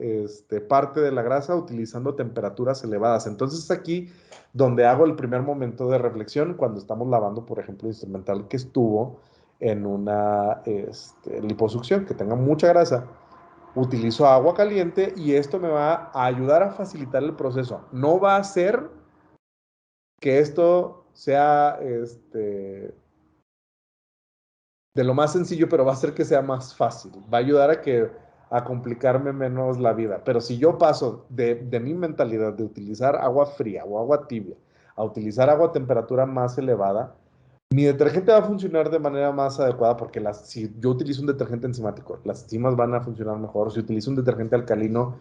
parte de la grasa utilizando temperaturas elevadas. Entonces es aquí donde hago el primer momento de reflexión cuando estamos lavando, por ejemplo, instrumental que estuvo en una liposucción, que tenga mucha grasa. Utilizo agua caliente y esto me va a ayudar a facilitar el proceso. No va a ser que esto sea de lo más sencillo, pero va a hacer que sea más fácil. Va a ayudar a complicarme menos la vida. Pero si yo paso de mi mentalidad de utilizar agua fría o agua tibia a utilizar agua a temperatura más elevada, mi detergente va a funcionar de manera más adecuada porque si yo utilizo un detergente enzimático, las enzimas van a funcionar mejor. Si utilizo un detergente alcalino,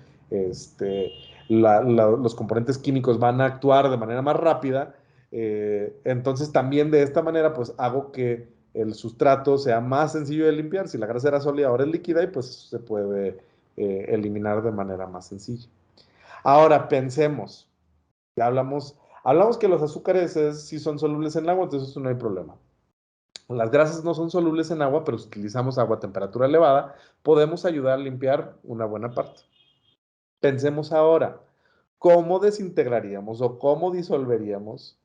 los componentes químicos van a actuar de manera más rápida. Entonces también de esta manera pues hago que el sustrato sea más sencillo de limpiar. Si la grasa era sólida, ahora es líquida y pues se puede eliminar de manera más sencilla. Ahora pensemos, ya hablamos que los azúcares sí son solubles en el agua, entonces eso no hay problema. Las grasas no son solubles en agua, pero si utilizamos agua a temperatura elevada, podemos ayudar a limpiar una buena parte. Pensemos ahora, ¿cómo desintegraríamos o cómo disolveríamos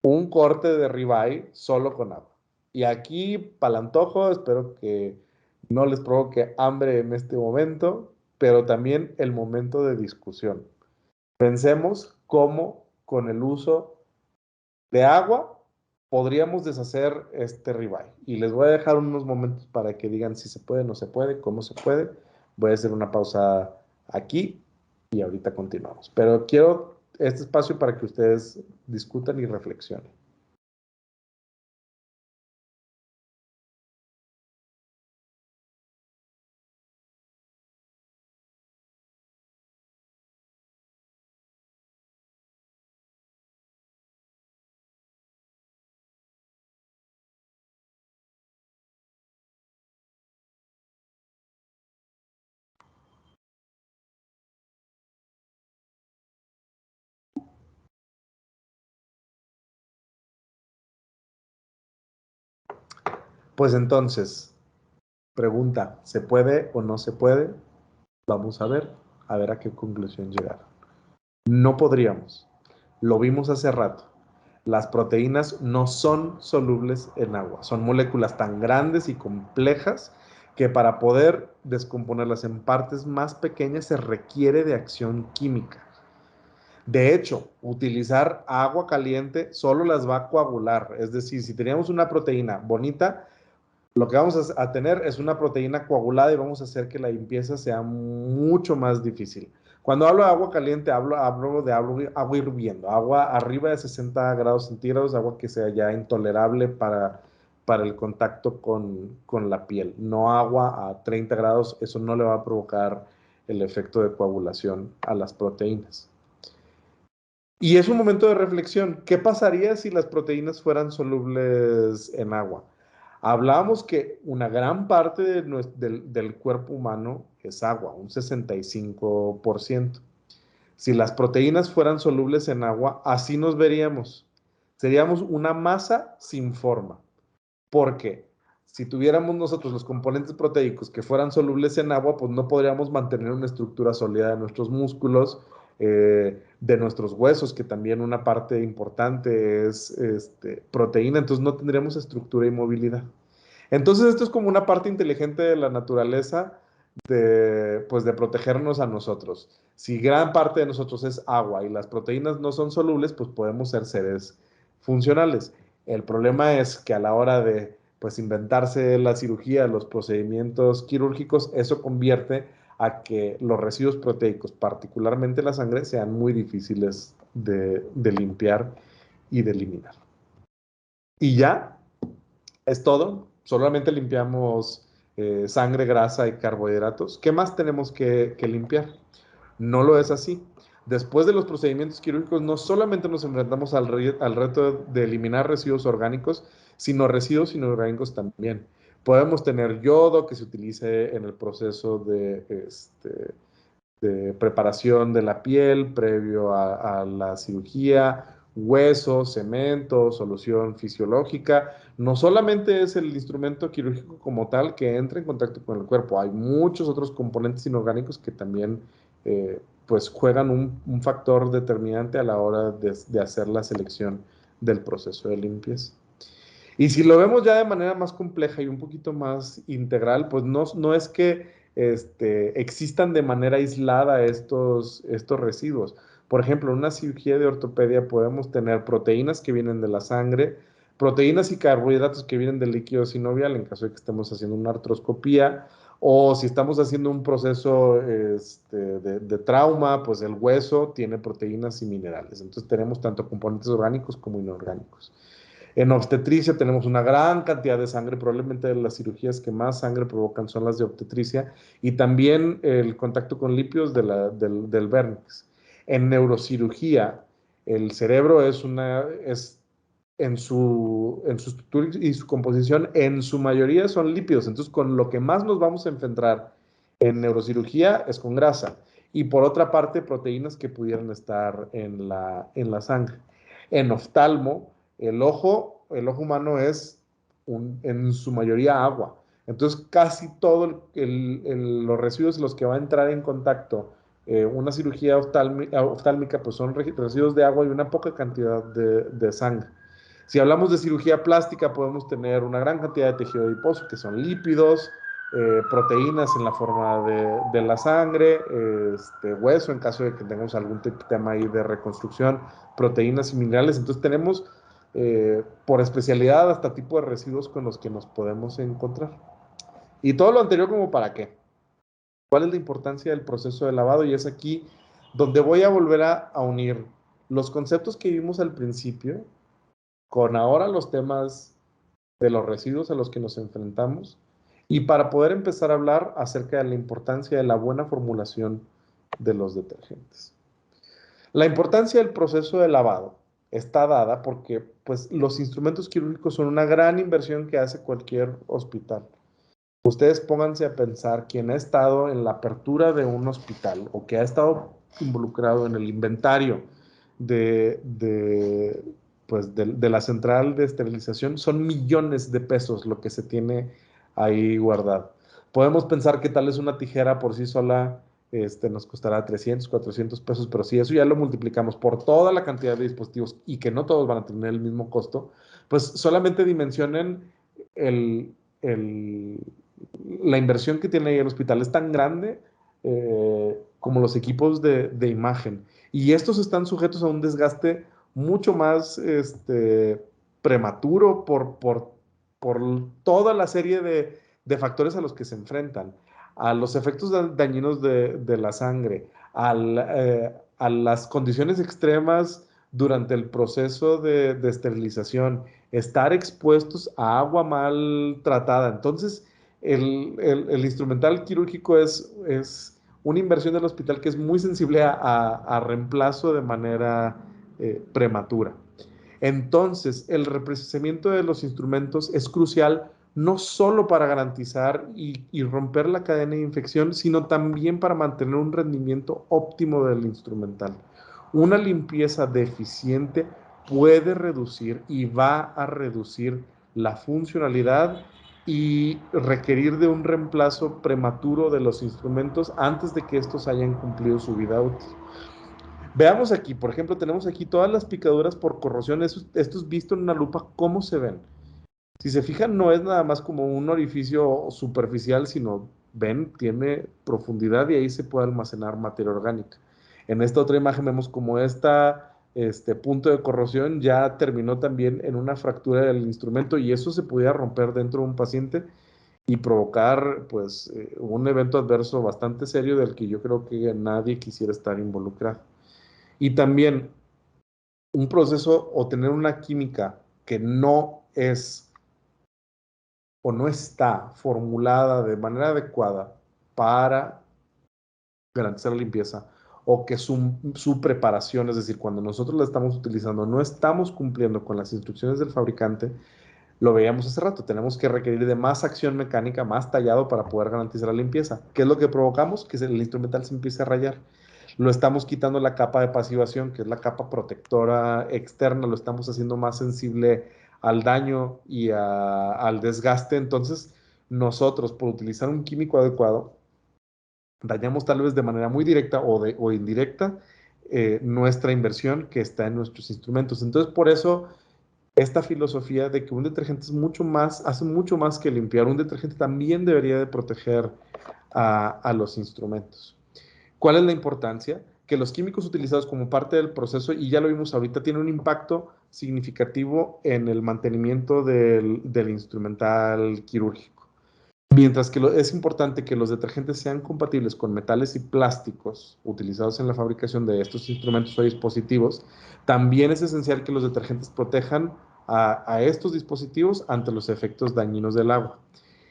un corte de ribeye solo con agua? Y aquí, para el antojo, espero que no les provoque hambre en este momento, pero también el momento de discusión. Pensemos cómo con el uso de agua podríamos deshacer este ribeye. Y les voy a dejar unos momentos para que digan si se puede, no se puede, cómo se puede. Voy a hacer una pausa aquí y ahorita continuamos. Pero quiero este espacio para que ustedes discutan y reflexionen. Pues entonces, pregunta, ¿se puede o no se puede? Vamos a ver a qué conclusión llegar. No podríamos. Lo vimos hace rato. Las proteínas no son solubles en agua. Son moléculas tan grandes y complejas que para poder descomponerlas en partes más pequeñas se requiere de acción química. De hecho, utilizar agua caliente solo las va a coagular. Es decir, si teníamos una proteína bonita, lo que vamos a tener es una proteína coagulada y vamos a hacer que la limpieza sea mucho más difícil. Cuando hablo de agua caliente, hablo de agua hirviendo, agua arriba de 60 grados centígrados, agua que sea ya intolerable para el contacto con la piel. No agua a 30 grados, eso no le va a provocar el efecto de coagulación a las proteínas. Y es un momento de reflexión. ¿Qué pasaría si las proteínas fueran solubles en agua? Hablábamos que una gran parte del cuerpo humano es agua, un 65%. Si las proteínas fueran solubles en agua, así nos veríamos. Seríamos una masa sin forma. Porque si tuviéramos nosotros los componentes proteicos que fueran solubles en agua, pues no podríamos mantener una estructura sólida de nuestros músculos, de nuestros huesos, que también una parte importante es proteína, entonces no tendríamos estructura y movilidad. Entonces esto es como una parte inteligente de la naturaleza pues de protegernos a nosotros. Si gran parte de nosotros es agua y las proteínas no son solubles, pues podemos ser seres funcionales. El problema es que a la hora de pues inventarse la cirugía, los procedimientos quirúrgicos, eso convierte a que los residuos proteicos, particularmente la sangre, sean muy difíciles de limpiar y de eliminar. Y ya, es todo. Solamente limpiamos sangre, grasa y carbohidratos. ¿Qué más tenemos que limpiar? No lo es así. Después de los procedimientos quirúrgicos, no solamente nos enfrentamos al reto de eliminar residuos orgánicos, sino residuos inorgánicos también. Podemos tener yodo que se utilice en el proceso de preparación de la piel previo a la cirugía, hueso, cemento, solución fisiológica. No solamente es el instrumento quirúrgico como tal que entra en contacto con el cuerpo, hay muchos otros componentes inorgánicos que también pues juegan un factor determinante a la hora de hacer la selección del proceso de limpieza. Y si lo vemos ya de manera más compleja y un poquito más integral, pues no es que existan de manera aislada estos residuos. Por ejemplo, en una cirugía de ortopedia podemos tener proteínas que vienen de la sangre, proteínas y carbohidratos que vienen del líquido sinovial en caso de que estemos haciendo una artroscopía, o si estamos haciendo un proceso de trauma, pues el hueso tiene proteínas y minerales. Entonces tenemos tanto componentes orgánicos como inorgánicos. En obstetricia tenemos una gran cantidad de sangre, probablemente las cirugías que más sangre provocan son las de obstetricia y también el contacto con lípidos del vérnix. En neurocirugía, el cerebro es en su estructura y su composición, en su mayoría son lípidos. Entonces, con lo que más nos vamos a enfrentar en neurocirugía es con grasa. Y por otra parte, proteínas que pudieran estar en la sangre. En oftalmo, el ojo humano es en su mayoría agua. Entonces, casi todos los residuos en los que va a entrar en contacto una cirugía oftálmica, pues son residuos de agua y una poca cantidad de sangre. Si hablamos de cirugía plástica, podemos tener una gran cantidad de tejido adiposo, que son lípidos, proteínas en la forma de la sangre, hueso en caso de que tengamos algún tema ahí de reconstrucción, proteínas y minerales. Entonces tenemos por especialidad hasta tipo de residuos con los que nos podemos encontrar. Y todo lo anterior, ¿como para qué? ¿Cuál es la importancia del proceso de lavado? Y es aquí donde voy a volver a unir los conceptos que vimos al principio con ahora los temas de los residuos a los que nos enfrentamos y para poder empezar a hablar acerca de la importancia de la buena formulación de los detergentes. La importancia del proceso de lavado está dada porque pues, los instrumentos quirúrgicos son una gran inversión que hace cualquier hospital. Ustedes pónganse a pensar quién ha estado en la apertura de un hospital o que ha estado involucrado en el inventario de la central de esterilización. Son millones de pesos lo que se tiene ahí guardado. Podemos pensar que tal vez una tijera por sí sola nos costará 300, 400 pesos, pero si eso ya lo multiplicamos por toda la cantidad de dispositivos y que no todos van a tener el mismo costo, pues solamente dimensionen el, el, la inversión que tiene ahí el hospital es tan grande como los equipos de imagen. Y estos están sujetos a un desgaste mucho más prematuro por toda la serie de factores a los que se enfrentan, a los efectos dañinos de la sangre, a las condiciones extremas durante el proceso de esterilización, estar expuestos a agua mal tratada. Entonces, el instrumental quirúrgico es una inversión del hospital que es muy sensible a reemplazo de manera prematura. Entonces, el reprocesamiento de los instrumentos es crucial no solo para garantizar y romper la cadena de infección, sino también para mantener un rendimiento óptimo del instrumental. Una limpieza deficiente puede reducir y va a reducir la funcionalidad y requerir de un reemplazo prematuro de los instrumentos antes de que estos hayan cumplido su vida útil. Veamos aquí, por ejemplo, tenemos aquí todas las picaduras por corrosión. Esto es visto en una lupa, ¿cómo se ven? Si se fijan, no es nada más como un orificio superficial, sino, ven, tiene profundidad y ahí se puede almacenar materia orgánica. En esta otra imagen vemos como este punto de corrosión ya terminó también en una fractura del instrumento y eso se podía romper dentro de un paciente y provocar pues un evento adverso bastante serio del que yo creo que nadie quisiera estar involucrado. Y también un proceso o tener una química que no es o no está formulada de manera adecuada para garantizar la limpieza o que su preparación, es decir, cuando nosotros la estamos utilizando, no estamos cumpliendo con las instrucciones del fabricante, lo veíamos hace rato, tenemos que requerir de más acción mecánica, más tallado para poder garantizar la limpieza. ¿Qué es lo que provocamos? Que el instrumental se empiece a rayar. Lo estamos quitando la capa de pasivación, que es la capa protectora externa, lo estamos haciendo más sensible al daño y al desgaste. Entonces, nosotros, por utilizar un químico adecuado, dañamos tal vez de manera muy directa o indirecta nuestra inversión que está en nuestros instrumentos. Entonces, por eso esta filosofía de que un detergente es mucho más, hace mucho más que limpiar. Un detergente también debería de proteger a los instrumentos. ¿Cuál es la importancia? Que los químicos utilizados como parte del proceso, y ya lo vimos ahorita, tienen un impacto significativo en el mantenimiento del instrumental quirúrgico. Mientras que es importante que los detergentes sean compatibles con metales y plásticos utilizados en la fabricación de estos instrumentos o dispositivos, también es esencial que los detergentes protejan a estos dispositivos ante los efectos dañinos del agua.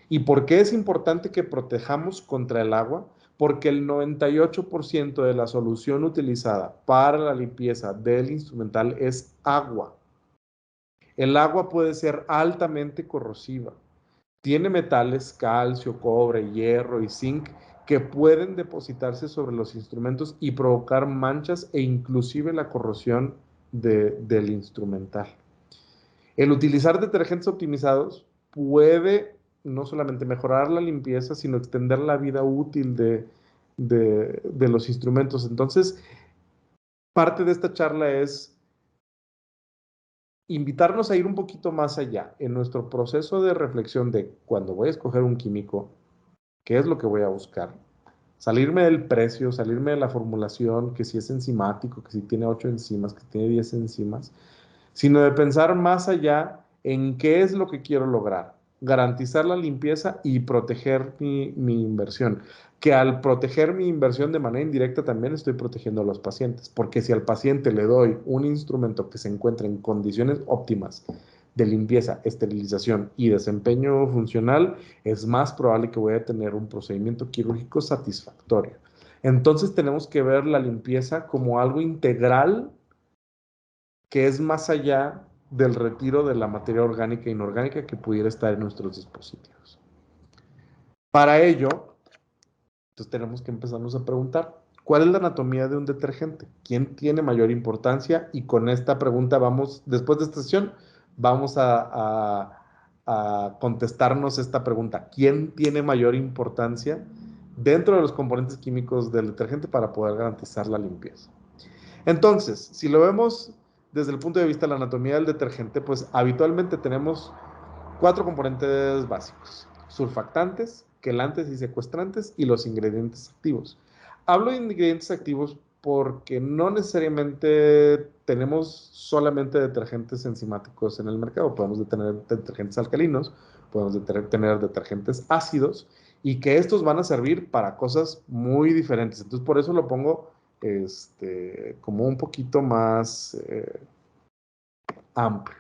¿Y por qué es importante que protejamos contra el agua? Porque el 98% de la solución utilizada para la limpieza del instrumental es agua. El agua puede ser altamente corrosiva. Tiene metales, calcio, cobre, hierro y zinc que pueden depositarse sobre los instrumentos y provocar manchas e inclusive la corrosión del instrumental. El utilizar detergentes optimizados puede no solamente mejorar la limpieza, sino extender la vida útil de los instrumentos. Entonces, parte de esta charla es invitarnos a ir un poquito más allá en nuestro proceso de reflexión de cuando voy a escoger un químico, qué es lo que voy a buscar. Salirme del precio, salirme de la formulación, que si es enzimático, que si tiene 8 enzimas, que tiene 10 enzimas, sino de pensar más allá en qué es lo que quiero lograr, garantizar la limpieza y proteger mi inversión. Que al proteger mi inversión de manera indirecta también estoy protegiendo a los pacientes, porque si al paciente le doy un instrumento que se encuentra en condiciones óptimas de limpieza, esterilización y desempeño funcional, es más probable que voy a tener un procedimiento quirúrgico satisfactorio. Entonces tenemos que ver la limpieza como algo integral que es más allá del retiro de la materia orgánica e inorgánica que pudiera estar en nuestros dispositivos. Para ello, entonces tenemos que empezarnos a preguntar, ¿cuál es la anatomía de un detergente? ¿Quién tiene mayor importancia? Y con esta pregunta vamos, después de esta sesión, vamos a contestarnos esta pregunta. ¿Quién tiene mayor importancia dentro de los componentes químicos del detergente para poder garantizar la limpieza? Entonces, si lo vemos desde el punto de vista de la anatomía del detergente, pues habitualmente tenemos 4 componentes básicos: surfactantes, quelantes y secuestrantes y los ingredientes activos. Hablo de ingredientes activos porque no necesariamente tenemos solamente detergentes enzimáticos en el mercado. Podemos tener detergentes alcalinos, podemos tener detergentes ácidos y que estos van a servir para cosas muy diferentes. Entonces, por eso lo pongo como un poquito más amplio.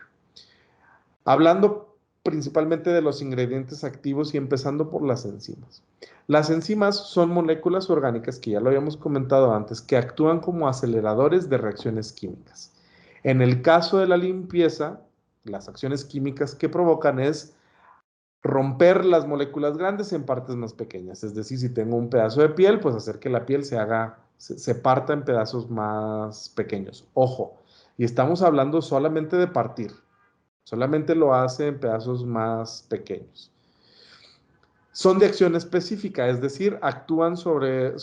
Hablando principalmente de los ingredientes activos y empezando por las enzimas. Las enzimas son moléculas orgánicas, que ya lo habíamos comentado antes, que actúan como aceleradores de reacciones químicas. En el caso de la limpieza, las acciones químicas que provocan es romper las moléculas grandes en partes más pequeñas. Es decir, si tengo un pedazo de piel, pues hacer que la piel se parta en pedazos más pequeños. Ojo, y estamos hablando solamente de partir. Solamente lo hace en pedazos más pequeños. Son de acción específica, es decir, actúan sobre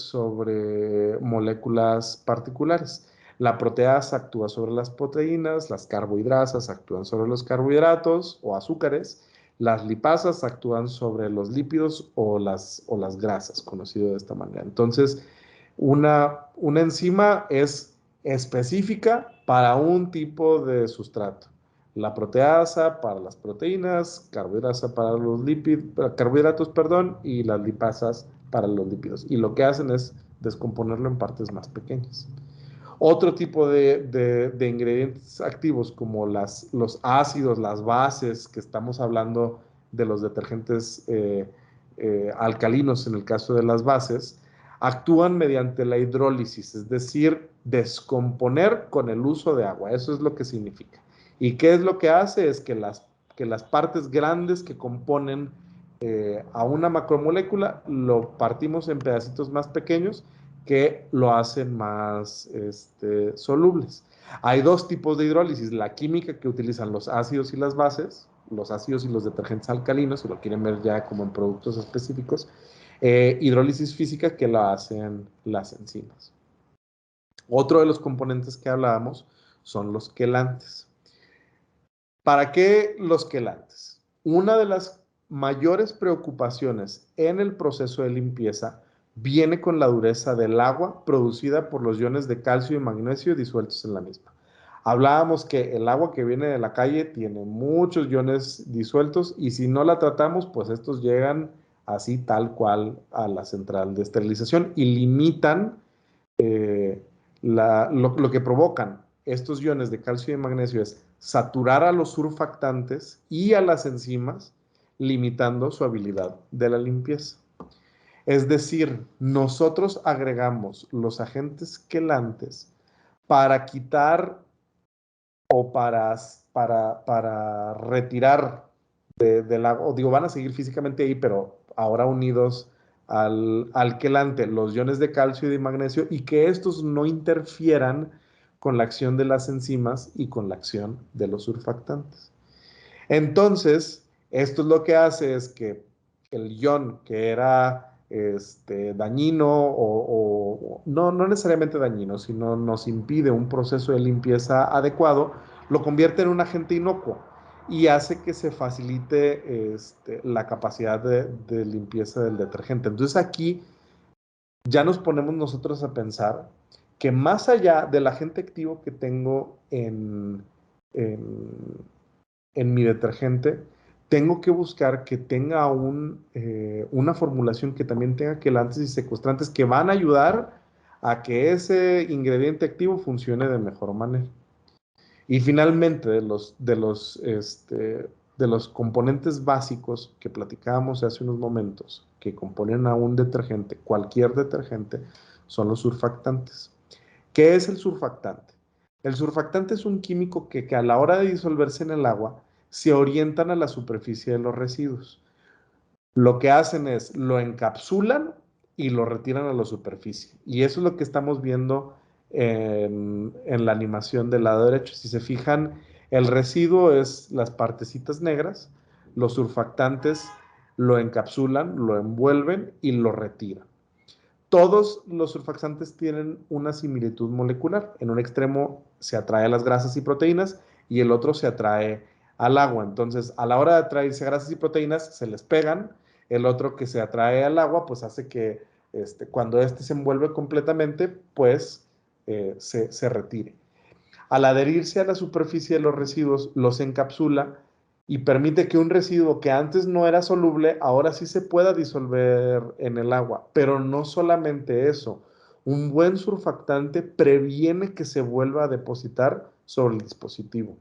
moléculas particulares. La proteasa actúa sobre las proteínas, las carbohidrasas actúan sobre los carbohidratos o azúcares, las lipasas actúan sobre los lípidos o las grasas, conocido de esta manera. Entonces, una enzima es específica para un tipo de sustrato. La proteasa para las proteínas, carbohidratos, perdón, y las lipasas para los lípidos. Y lo que hacen es descomponerlo en partes más pequeñas. Otro tipo de ingredientes activos como los ácidos, las bases, que estamos hablando de los detergentes alcalinos en el caso de las bases, actúan mediante la hidrólisis, es decir, descomponer con el uso de agua. Eso es lo que significa. ¿Y qué es lo que hace? Es que las partes grandes que componen a una macromolécula lo partimos en pedacitos más pequeños que lo hacen más solubles. Hay 2 tipos de hidrólisis: la química, que utilizan los ácidos y las bases, los ácidos y los detergentes alcalinos, si lo quieren ver ya como en productos específicos, hidrólisis física, que la hacen las enzimas. Otro de los componentes que hablábamos son los quelantes. ¿Para qué los quelantes? Una de las mayores preocupaciones en el proceso de limpieza viene con la dureza del agua producida por los iones de calcio y magnesio disueltos en la misma. Hablábamos que el agua que viene de la calle tiene muchos iones disueltos y si no la tratamos, pues estos llegan así tal cual a la central de esterilización y limitan lo que provocan estos iones de calcio y magnesio es saturar a los surfactantes y a las enzimas, limitando su habilidad de la limpieza. Es decir, nosotros agregamos los agentes quelantes para quitar o para retirar del agua, o digo, van a seguir físicamente ahí, pero ahora unidos al quelante, los iones de calcio y de magnesio, y que estos no interfieran con la acción de las enzimas y con la acción de los surfactantes. Entonces, Esto es lo que hace es que el ion que era dañino no necesariamente dañino, sino nos impide un proceso de limpieza adecuado, lo convierte en un agente inocuo y hace que se facilite la capacidad de limpieza del detergente. Entonces aquí ya nos ponemos nosotros a pensar que más allá del agente activo que tengo en, en mi detergente, tengo que buscar que tenga una formulación que también tenga quelantes y secuestrantes que van a ayudar a que ese ingrediente activo funcione de mejor manera. Y finalmente, de los componentes básicos que platicábamos hace unos momentos, que componen a un detergente, cualquier detergente, son los surfactantes. ¿Qué es el surfactante? El surfactante es un químico que a la hora de disolverse en el agua se orientan a la superficie de los residuos. Lo que hacen es lo encapsulan y lo retiran a la superficie. Y eso es lo que estamos viendo en la animación del lado derecho. Si se fijan, el residuo es las partecitas negras, los surfactantes lo encapsulan, lo envuelven y lo retiran. Todos los surfactantes tienen una similitud molecular. En un extremo se atrae a las grasas y proteínas y el otro se atrae al agua. Entonces, a la hora de atraerse a grasas y proteínas, se les pegan. El otro que se atrae al agua, pues hace que cuando se envuelve completamente, pues se retire. Al adherirse a la superficie de los residuos, los encapsula y permite que un residuo que antes no era soluble, ahora sí se pueda disolver en el agua. Pero no solamente eso, un buen surfactante previene que se vuelva a depositar sobre el dispositivo.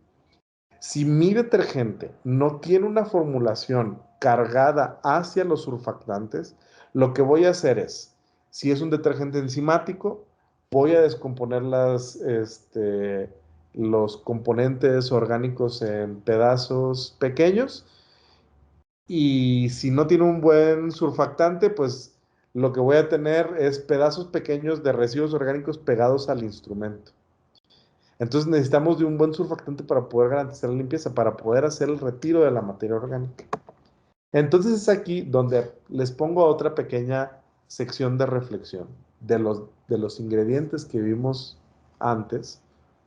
Si mi detergente no tiene una formulación cargada hacia los surfactantes, lo que voy a hacer es, si es un detergente enzimático, voy a descomponer los componentes orgánicos en pedazos pequeños y si no tiene un buen surfactante, pues lo que voy a tener es pedazos pequeños de residuos orgánicos pegados al instrumento. Entonces necesitamos de un buen surfactante para poder garantizar la limpieza, para poder hacer el retiro de la materia orgánica. Entonces es aquí donde les pongo otra pequeña sección de reflexión de los ingredientes que vimos antes.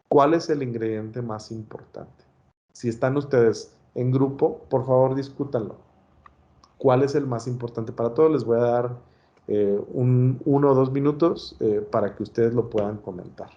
¿Cuál es el ingrediente más importante? Si están ustedes en grupo, por favor discútanlo. ¿Cuál es el más importante para todos? Les voy a dar 1 o 2 minutos para que ustedes lo puedan comentar.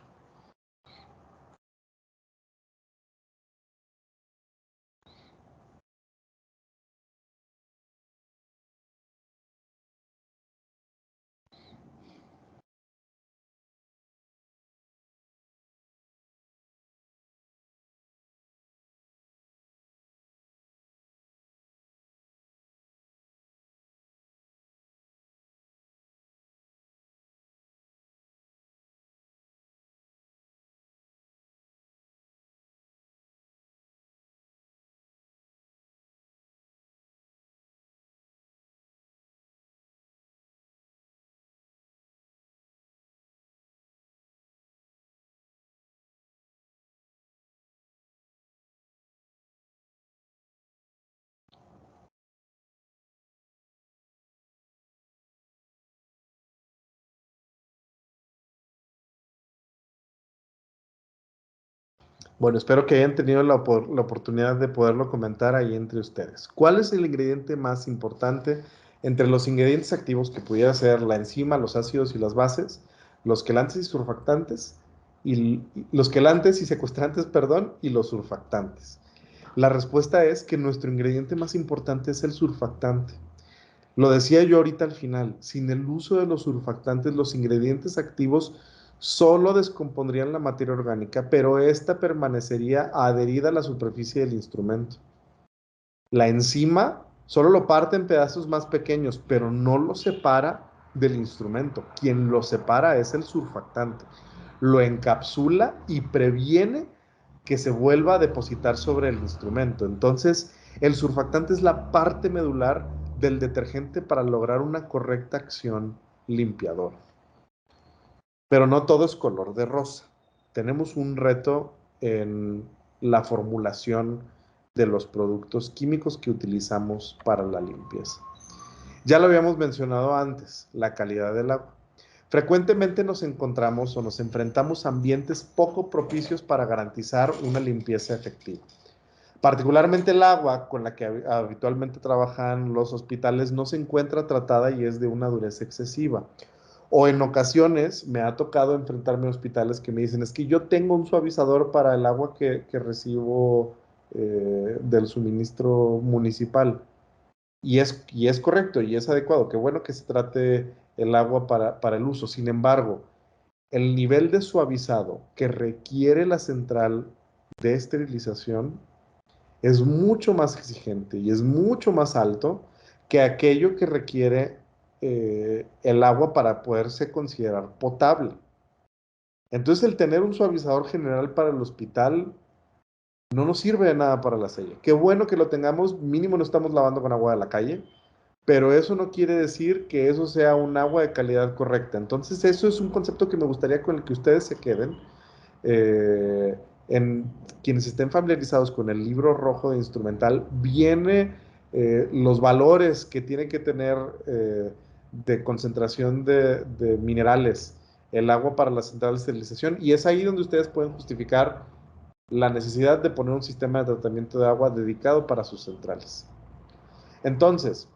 Bueno, espero que hayan tenido la oportunidad de poderlo comentar ahí entre ustedes. ¿Cuál es el ingrediente más importante entre los ingredientes activos que pudiera ser la enzima, los ácidos y las bases, los quelantes y surfactantes, los quelantes y secuestrantes, perdón, y los surfactantes? La respuesta es que nuestro ingrediente más importante es el surfactante. Lo decía yo ahorita al final, sin el uso de los surfactantes, los ingredientes activos solo descompondrían la materia orgánica, pero esta permanecería adherida a la superficie del instrumento. La enzima solo lo parte en pedazos más pequeños, pero no lo separa del instrumento. Quien lo separa es el surfactante. Lo encapsula y previene que se vuelva a depositar sobre el instrumento. Entonces, el surfactante es la parte medular del detergente para lograr una correcta acción limpiadora. Pero no todo es color de rosa. Tenemos un reto en la formulación de los productos químicos que utilizamos para la limpieza. Ya lo habíamos mencionado antes, la calidad del agua. Frecuentemente nos encontramos o nos enfrentamos a ambientes poco propicios para garantizar una limpieza efectiva. Particularmente el agua con la que habitualmente trabajan los hospitales no se encuentra tratada y es de una dureza excesiva. O en ocasiones me ha tocado enfrentarme a hospitales que me dicen, es que yo tengo un suavizador para el agua que recibo del suministro municipal. Y es correcto y es adecuado. Qué bueno que se trate el agua para el uso. Sin embargo, el nivel de suavizado que requiere la central de esterilización es mucho más exigente y es mucho más alto que aquello que requiere el agua para poderse considerar potable. Entonces, el tener un suavizador general para el hospital no nos sirve de nada para la sella. Qué bueno que lo tengamos, mínimo no estamos lavando con agua de la calle, pero eso no quiere decir que eso sea un agua de calidad correcta. Entonces, eso es un concepto que me gustaría con el que ustedes se queden. eh, en quienes estén familiarizados con el libro rojo de instrumental, viene los valores que tiene que tener de concentración de minerales el agua para la central de esterilización, y es ahí donde ustedes pueden justificar la necesidad de poner un sistema de tratamiento de agua dedicado para sus centrales. Entonces,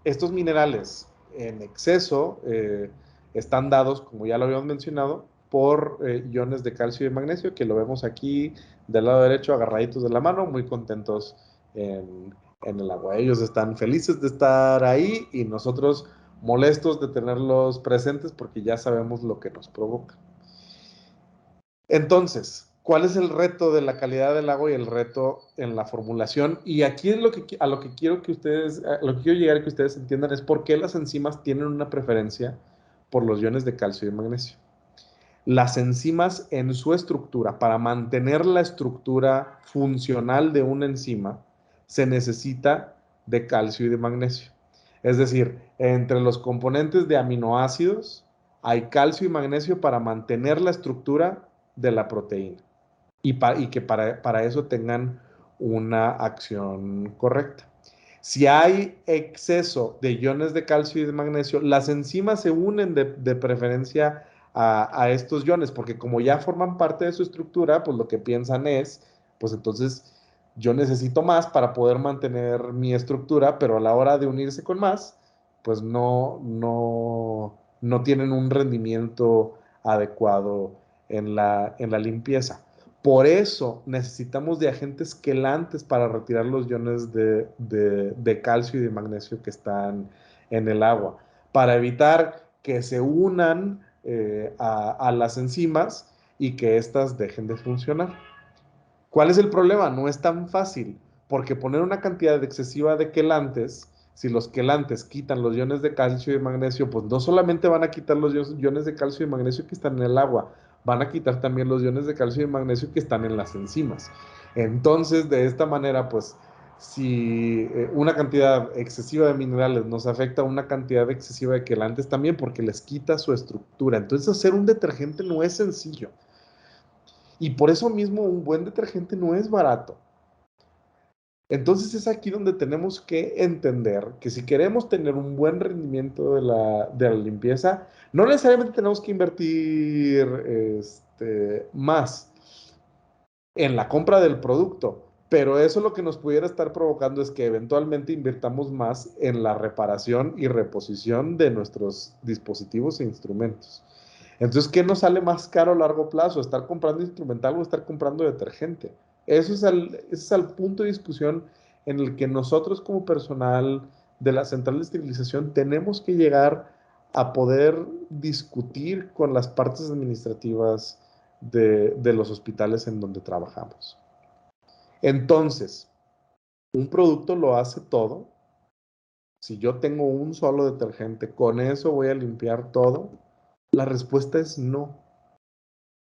estos minerales en exceso están dados, como ya lo habíamos mencionado, por iones de calcio y magnesio, que lo vemos aquí del lado derecho, agarraditos de la mano, muy contentos en el agua. Ellos están felices de estar ahí y nosotros molestos de tenerlos presentes porque ya sabemos lo que nos provoca. Entonces, ¿cuál es el reto de la calidad del agua y el reto en la formulación? Y aquí es a lo que quiero que ustedes, a lo que quiero llegar a que ustedes entiendan es por qué las enzimas tienen una preferencia por los iones de calcio y magnesio. Las enzimas en su estructura, para mantener la estructura funcional de una enzima, se necesita de calcio y de magnesio. Es decir, entre los componentes de aminoácidos hay calcio y magnesio para mantener la estructura de la proteína y que para eso tengan una acción correcta. Si hay exceso de iones de calcio y de magnesio, las enzimas se unen de preferencia a estos iones, porque como ya forman parte de su estructura, pues lo que piensan es, pues entonces yo necesito más para poder mantener mi estructura, pero a la hora de unirse con más, pues no tienen un rendimiento adecuado en la limpieza. Por eso necesitamos de agentes quelantes para retirar los iones de calcio y de magnesio que están en el agua, para evitar que se unan a las enzimas y que éstas dejen de funcionar. ¿Cuál es el problema? No es tan fácil, porque poner una cantidad excesiva de quelantes, si los quelantes quitan los iones de calcio y magnesio, pues no solamente van a quitar los iones de calcio y magnesio que están en el agua, van a quitar también los iones de calcio y magnesio que están en las enzimas. Entonces, de esta manera, pues, si una cantidad excesiva de minerales nos afecta a una cantidad excesiva de quelantes también, porque les quita su estructura. Entonces, hacer un detergente no es sencillo. Y por eso mismo un buen detergente no es barato. Entonces es aquí donde tenemos que entender que si queremos tener un buen rendimiento de la limpieza, no necesariamente tenemos que invertir más en la compra del producto, pero eso lo que nos pudiera estar provocando es que eventualmente invirtamos más en la reparación y reposición de nuestros dispositivos e instrumentos. Entonces, ¿qué nos sale más caro a largo plazo? ¿Estar comprando instrumental o estar comprando detergente? Ese es el punto de discusión en el que nosotros como personal de la central de esterilización tenemos que llegar a poder discutir con las partes administrativas de los hospitales en donde trabajamos. Entonces, ¿un producto lo hace todo? Si yo tengo un solo detergente, ¿con eso voy a limpiar todo? La respuesta es no.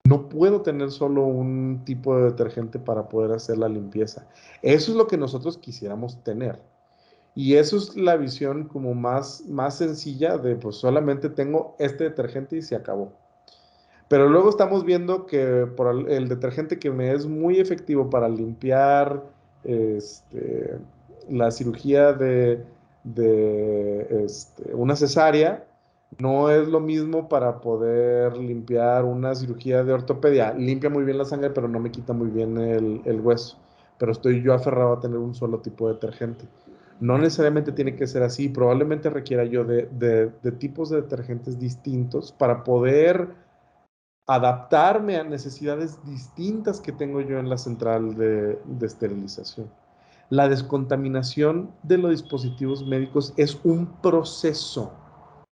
No puedo tener solo un tipo de detergente para poder hacer la limpieza. Eso es lo que nosotros quisiéramos tener. Y eso es la visión como más sencilla de pues solamente tengo este detergente y se acabó. Pero luego estamos viendo que por el detergente que me es muy efectivo para limpiar la cirugía una cesárea no es lo mismo para poder limpiar una cirugía de ortopedia. Limpia muy bien la sangre, pero no me quita muy bien el hueso. Pero estoy yo aferrado a tener un solo tipo de detergente. No necesariamente tiene que ser así. Probablemente requiera yo de tipos de detergentes distintos para poder adaptarme a necesidades distintas que tengo yo en la central de esterilización. La descontaminación de los dispositivos médicos es un proceso,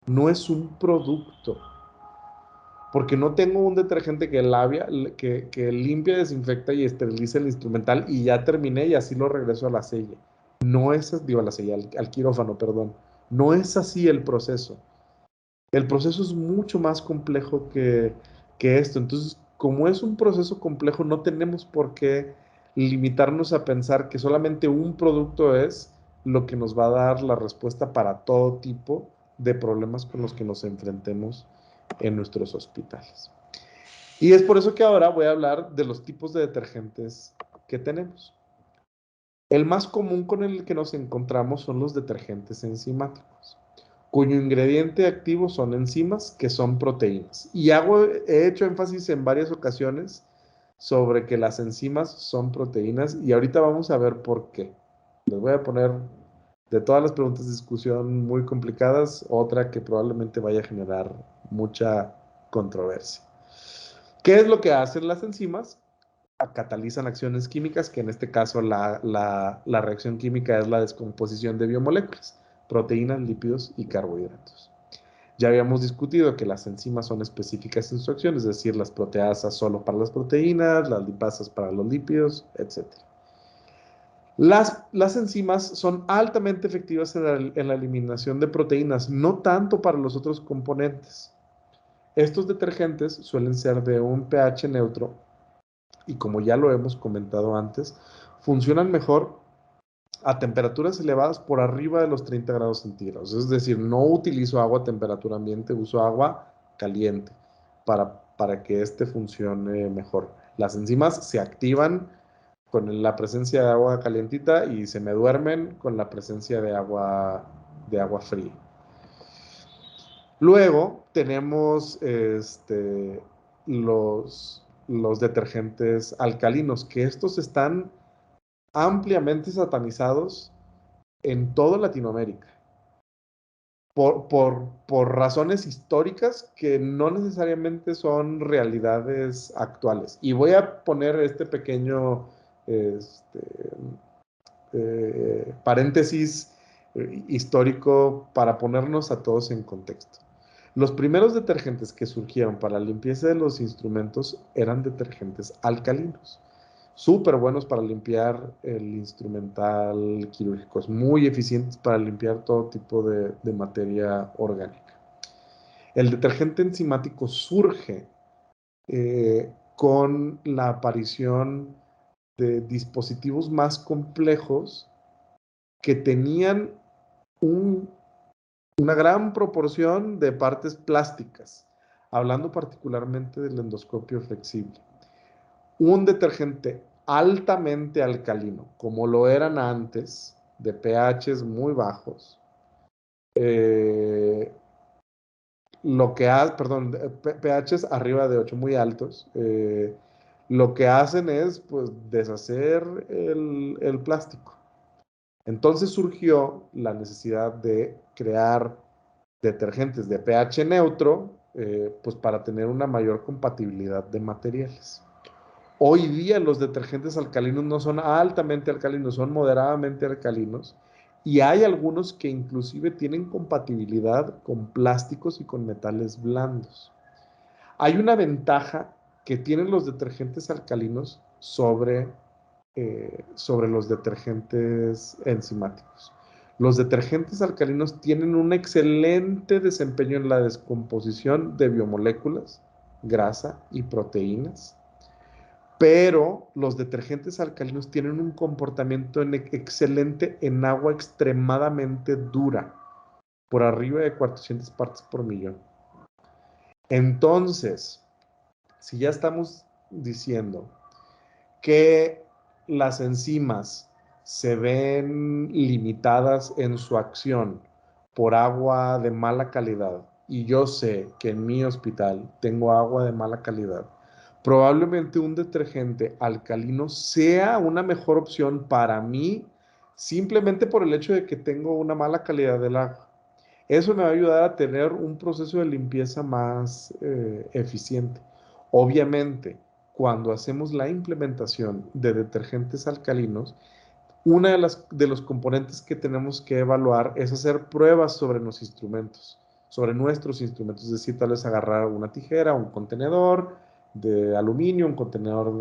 no es un producto. Porque no tengo un detergente que limpia, desinfecta y esteriliza el instrumental y ya terminé y así lo regreso a la sella. No es, digo a la sella, al quirófano, perdón. No es así el proceso. El proceso es mucho más complejo que esto. Entonces, como es un proceso complejo, no tenemos por qué limitarnos a pensar que solamente un producto es lo que nos va a dar la respuesta para todo tipo de problemas con los que nos enfrentemos en nuestros hospitales. Y es por eso que ahora voy a hablar de los tipos de detergentes que tenemos. El más común con el que nos encontramos son los detergentes enzimáticos, cuyo ingrediente activo son enzimas que son proteínas. Y he hecho énfasis en varias ocasiones sobre que las enzimas son proteínas y ahorita vamos a ver por qué. Les voy a poner de todas las preguntas de discusión muy complicadas, otra que probablemente vaya a generar mucha controversia. ¿Qué es lo que hacen las enzimas? Catalizan acciones químicas, que en este caso la reacción química es la descomposición de biomoléculas, proteínas, lípidos y carbohidratos. Ya habíamos discutido que las enzimas son específicas en su acción, es decir, las proteasas solo para las proteínas, las lipasas para los lípidos, etc. Las enzimas son altamente efectivas en la eliminación de proteínas, no tanto para los otros componentes. Estos detergentes suelen ser de un pH neutro y, como ya lo hemos comentado antes, funcionan mejor a temperaturas elevadas por arriba de los 30 grados centígrados. Es decir, no utilizo agua a temperatura ambiente, uso agua caliente para que este funcione mejor. Las enzimas se activan con la presencia de agua calientita y se me duermen con la presencia de agua fría. Luego tenemos los detergentes alcalinos, que estos están ampliamente satanizados en toda Latinoamérica, por razones históricas que no necesariamente son realidades actuales. Y voy a poner este pequeño paréntesis histórico para ponernos a todos en contexto. Los primeros detergentes que surgieron para la limpieza de los instrumentos eran detergentes alcalinos, súper buenos para limpiar el instrumental quirúrgico, muy eficientes para limpiar todo tipo de materia orgánica. El detergente enzimático surge con la aparición de dispositivos más complejos que tenían una gran proporción de partes plásticas, hablando particularmente del endoscopio flexible. Un detergente altamente alcalino, como lo eran antes, de pHs muy bajos, pHs arriba de 8 muy altos, lo que hacen es pues deshacer el plástico. Entonces surgió la necesidad de crear detergentes de pH neutro, pues para tener una mayor compatibilidad de materiales. Hoy día los detergentes alcalinos no son altamente alcalinos, son moderadamente alcalinos, y hay algunos que inclusive tienen compatibilidad con plásticos y con metales blandos. Hay una ventaja que tienen los detergentes alcalinos sobre los detergentes enzimáticos. Los detergentes alcalinos tienen un excelente desempeño en la descomposición de biomoléculas, grasa y proteínas, pero los detergentes alcalinos tienen un comportamiento excelente en agua extremadamente dura, por arriba de 400 partes por millón. Entonces, si ya estamos diciendo que las enzimas se ven limitadas en su acción por agua de mala calidad, y yo sé que en mi hospital tengo agua de mala calidad, probablemente un detergente alcalino sea una mejor opción para mí, simplemente por el hecho de que tengo una mala calidad del agua. Eso me va a ayudar a tener un proceso de limpieza más eficiente. Obviamente, cuando hacemos la implementación de detergentes alcalinos, una de los componentes que tenemos que evaluar es hacer pruebas sobre nuestros instrumentos, es decir, tal vez agarrar una tijera, un contenedor de aluminio, un contenedor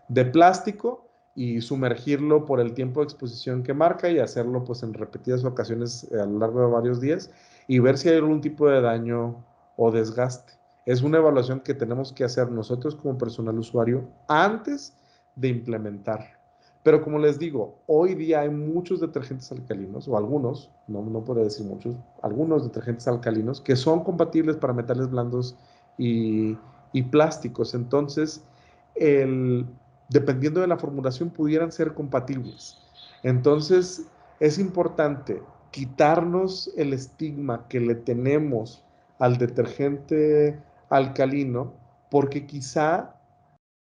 de plástico y sumergirlo por el tiempo de exposición que marca y hacerlo pues en repetidas ocasiones a lo largo de varios días y ver si hay algún tipo de daño o desgaste. Es una evaluación que tenemos que hacer nosotros como personal usuario antes de implementar. Pero como les digo, hoy día hay muchos detergentes alcalinos, o algunos, no puedo decir muchos, algunos detergentes alcalinos que son compatibles para metales blandos y plásticos. Entonces, el, dependiendo de la formulación, pudieran ser compatibles. Entonces, es importante quitarnos el estigma que le tenemos al detergente alcalino, porque quizá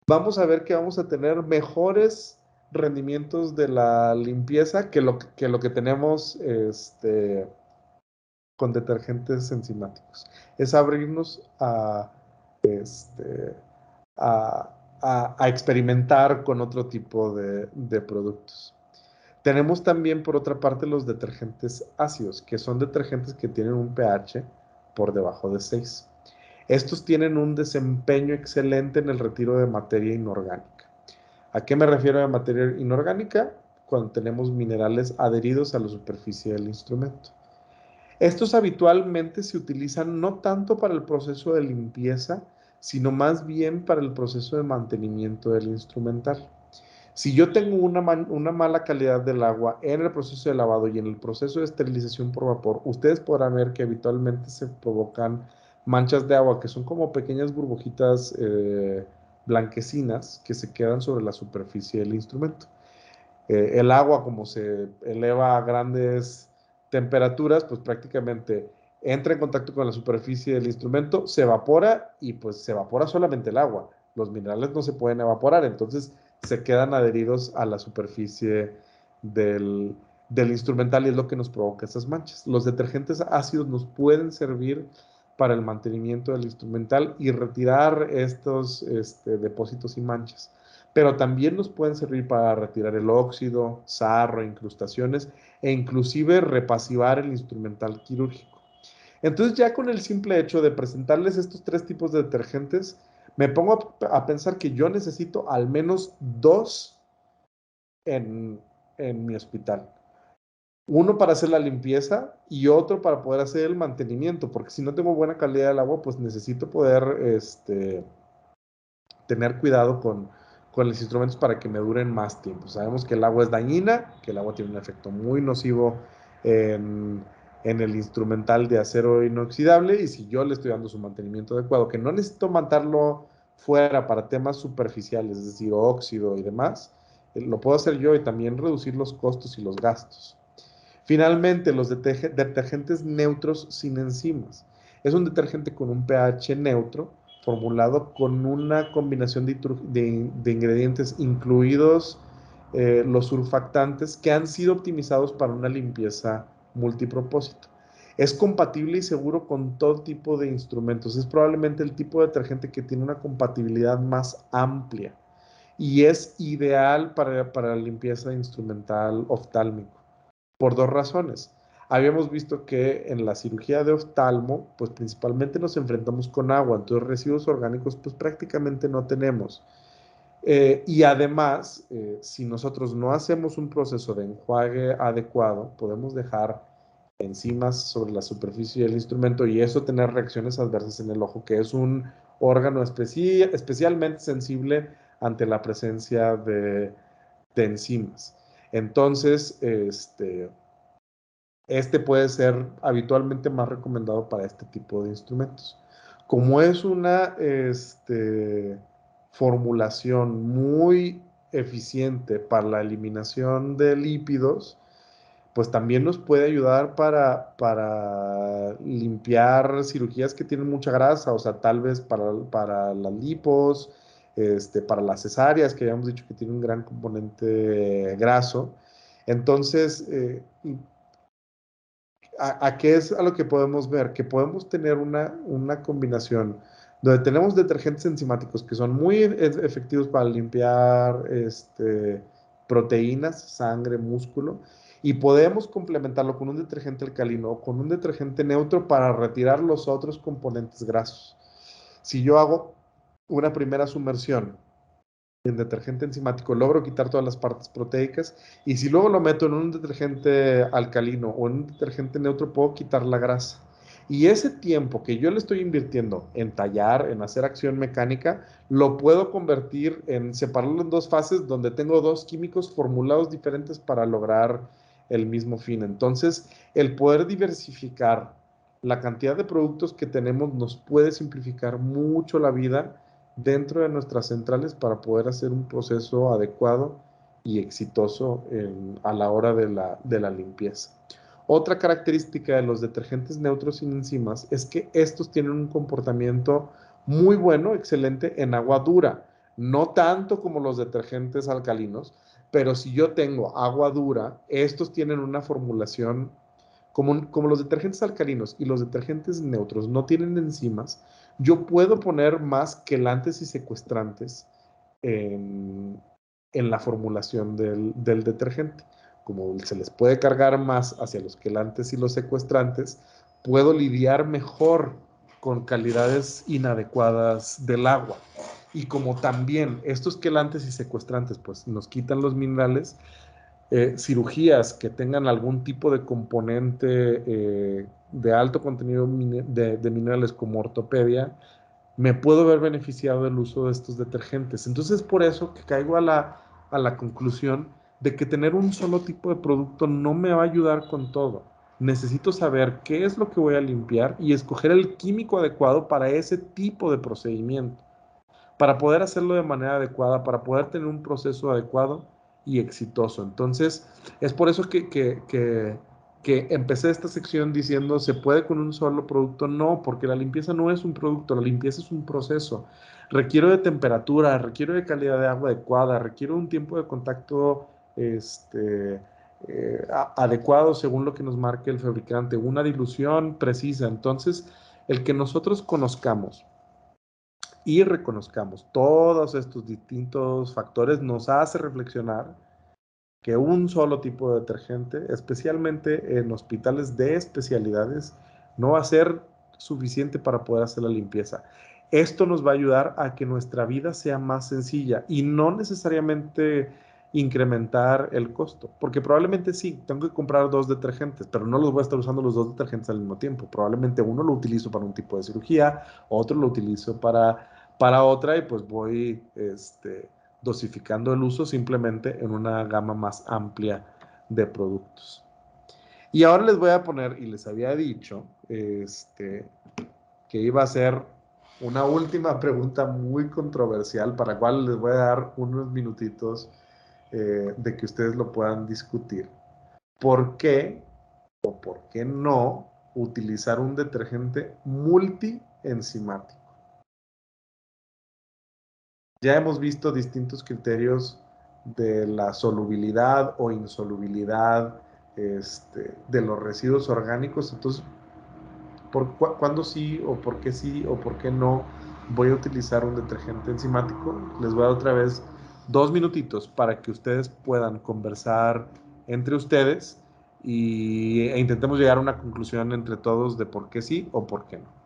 vamos a ver que vamos a tener mejores rendimientos de la limpieza que lo que tenemos con detergentes enzimáticos. Es abrirnos este, a experimentar con otro tipo de productos. Tenemos también, por otra parte, los detergentes ácidos, que son detergentes que tienen un pH por debajo de 6. Estos tienen un desempeño excelente en el retiro de materia inorgánica. ¿A qué me refiero de materia inorgánica? Cuando tenemos minerales adheridos a la superficie del instrumento. Estos habitualmente se utilizan no tanto para el proceso de limpieza, sino más bien para el proceso de mantenimiento del instrumental. Si yo tengo una mala calidad del agua en el proceso de lavado y en el proceso de esterilización por vapor, ustedes podrán ver que habitualmente se provocan manchas de agua que son como pequeñas burbujitas blanquecinas que se quedan sobre la superficie del instrumento. El agua, como se eleva a grandes temperaturas, pues prácticamente entra en contacto con la superficie del instrumento, se evapora y pues se evapora solamente el agua. Los minerales no se pueden evaporar, entonces se quedan adheridos a la superficie del instrumental y es lo que nos provoca esas manchas. Los detergentes ácidos nos pueden servir para el mantenimiento del instrumental y retirar estos depósitos y manchas, pero también nos pueden servir para retirar el óxido, sarro, incrustaciones e inclusive repasivar el instrumental quirúrgico. Entonces ya con el simple hecho de presentarles estos tres tipos de detergentes, me pongo a pensar que yo necesito al menos dos en, en mi hospital. Uno para hacer la limpieza y otro para poder hacer el mantenimiento, porque si no tengo buena calidad del agua, pues necesito poder tener cuidado con los instrumentos para que me duren más tiempo. Sabemos que el agua es dañina, que el agua tiene un efecto muy nocivo en, en el instrumental de acero inoxidable y si yo le estoy dando su mantenimiento adecuado, que no necesito mandarlo fuera para temas superficiales, es decir, óxido y demás, lo puedo hacer yo y también reducir los costos y los gastos. Finalmente, los detergentes neutros sin enzimas. Es un detergente con un pH neutro formulado con una combinación de ingredientes, incluidos los surfactantes, que han sido optimizados para una limpieza multipropósito. Es compatible y seguro con todo tipo de instrumentos. Es probablemente el tipo de detergente que tiene una compatibilidad más amplia y es ideal para la limpieza instrumental oftálmico por dos razones. Habíamos visto que en la cirugía de oftalmo, pues principalmente nos enfrentamos con agua, entonces residuos orgánicos pues prácticamente no tenemos. Y además, si nosotros no hacemos un proceso de enjuague adecuado, podemos dejar enzimas sobre la superficie del instrumento y eso tener reacciones adversas en el ojo, que es un órgano especialmente sensible ante la presencia de enzimas. Entonces, este puede ser habitualmente más recomendado para este tipo de instrumentos. Como es una formulación muy eficiente para la eliminación de lípidos, pues también nos puede ayudar para limpiar cirugías que tienen mucha grasa, o sea, tal vez para las lipos, para las cesáreas, que habíamos dicho que tiene un gran componente graso. Entonces, ¿a qué es a lo que podemos ver? Que podemos tener una combinación donde tenemos detergentes enzimáticos que son muy efectivos para limpiar proteínas, sangre, músculo, y podemos complementarlo con un detergente alcalino o con un detergente neutro para retirar los otros componentes grasos. Si yo hago una primera sumersión en detergente enzimático, logro quitar todas las partes proteicas, y si luego lo meto en un detergente alcalino o en un detergente neutro, puedo quitar la grasa. Y ese tiempo que yo le estoy invirtiendo en tallar, en hacer acción mecánica, lo puedo convertir en separarlo en dos fases donde tengo dos químicos formulados diferentes para lograr el mismo fin. Entonces, el poder diversificar la cantidad de productos que tenemos nos puede simplificar mucho la vida dentro de nuestras centrales para poder hacer un proceso adecuado y exitoso a la hora de la limpieza. Otra característica de los detergentes neutros sin enzimas es que estos tienen un comportamiento muy bueno, excelente en agua dura. No tanto como los detergentes alcalinos, pero si yo tengo agua dura, estos tienen una formulación como los detergentes alcalinos y los detergentes neutros no tienen enzimas, yo puedo poner más quelantes y secuestrantes en, en la formulación del detergente. Como se les puede cargar más hacia los quelantes y los secuestrantes, puedo lidiar mejor con calidades inadecuadas del agua. Y como también estos quelantes y secuestrantes pues nos quitan los minerales, cirugías que tengan algún tipo de componente de alto contenido de minerales como ortopedia, me puedo ver beneficiado del uso de estos detergentes. Entonces, por eso que caigo a la conclusión de que tener un solo tipo de producto no me va a ayudar con todo. Necesito saber qué es lo que voy a limpiar y escoger el químico adecuado para ese tipo de procedimiento, para poder hacerlo de manera adecuada, para poder tener un proceso adecuado y exitoso. Entonces, es por eso que empecé esta sección diciendo, ¿se puede con un solo producto? No, porque la limpieza no es un producto, la limpieza es un proceso. Requiero de temperatura, requiero de calidad de agua adecuada, requiero un tiempo de contacto adecuado según lo que nos marque el fabricante, una dilución precisa. Entonces, el que nosotros conozcamos y reconozcamos todos estos distintos factores nos hace reflexionar que un solo tipo de detergente, especialmente en hospitales de especialidades, no va a ser suficiente para poder hacer la limpieza. Esto nos va a ayudar a que nuestra vida sea más sencilla y no necesariamente incrementar el costo, porque probablemente sí, tengo que comprar dos detergentes, pero no los voy a estar usando los dos detergentes al mismo tiempo. Probablemente uno lo utilizo para un tipo de cirugía, otro lo utilizo para otra, y pues voy dosificando el uso simplemente en una gama más amplia de productos. Y ahora les voy a poner, y les había dicho, que iba a ser una última pregunta muy controversial, para la cual les voy a dar unos minutitos de que ustedes lo puedan discutir. ¿Por qué o por qué no utilizar un detergente multienzimático? Ya hemos visto distintos criterios de la solubilidad o insolubilidad de los residuos orgánicos. Entonces, ¿cuándo sí o por qué no voy a utilizar un detergente enzimático? Les voy a dar otra vez 2 minutitos para que ustedes puedan conversar entre ustedes e intentemos llegar a una conclusión entre todos de por qué sí o por qué no.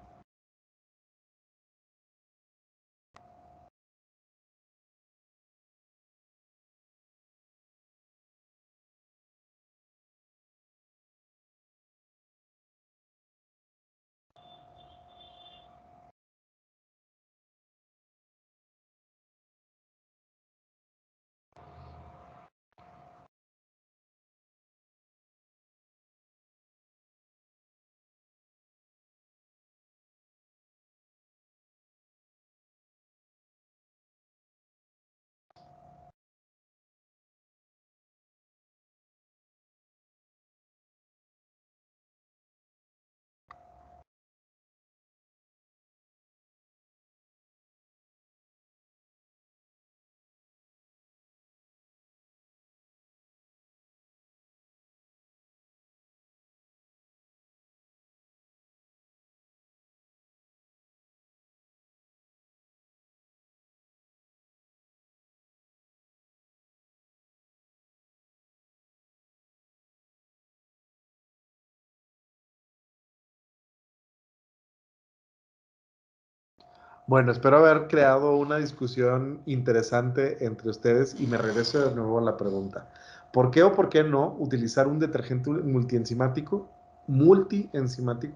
Bueno, espero haber creado una discusión interesante entre ustedes y me regreso de nuevo a la pregunta. ¿Por qué o por qué no utilizar un detergente multienzimático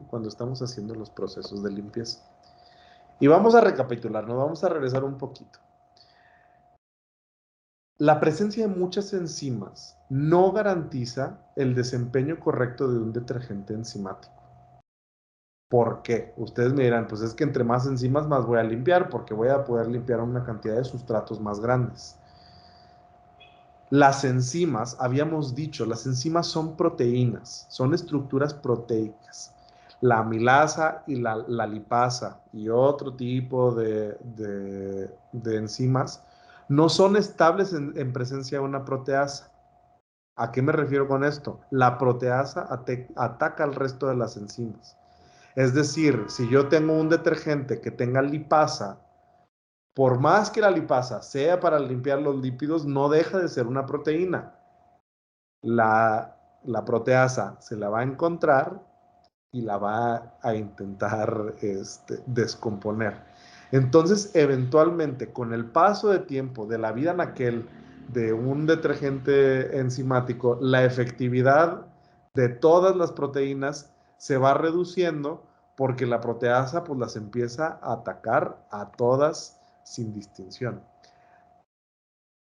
cuando estamos haciendo los procesos de limpieza? Y vamos a recapitular, nos vamos a regresar un poquito. La presencia de muchas enzimas no garantiza el desempeño correcto de un detergente enzimático. ¿Por qué? Ustedes me dirán, pues es que entre más enzimas más voy a limpiar, porque voy a poder limpiar una cantidad de sustratos más grandes. Las enzimas, habíamos dicho, las enzimas son proteínas, son estructuras proteicas. La amilasa y la lipasa y otro tipo de enzimas no son estables en presencia de una proteasa. ¿A qué me refiero con esto? La proteasa ataca al resto de las enzimas. Es decir, si yo tengo un detergente que tenga lipasa, por más que la lipasa sea para limpiar los lípidos, no deja de ser una proteína. La proteasa se la va a encontrar y la va a intentar descomponer. Entonces, eventualmente, con el paso de tiempo de la vida naquel de un detergente enzimático, la efectividad de todas las proteínas se va reduciendo porque la proteasa pues las empieza a atacar a todas sin distinción.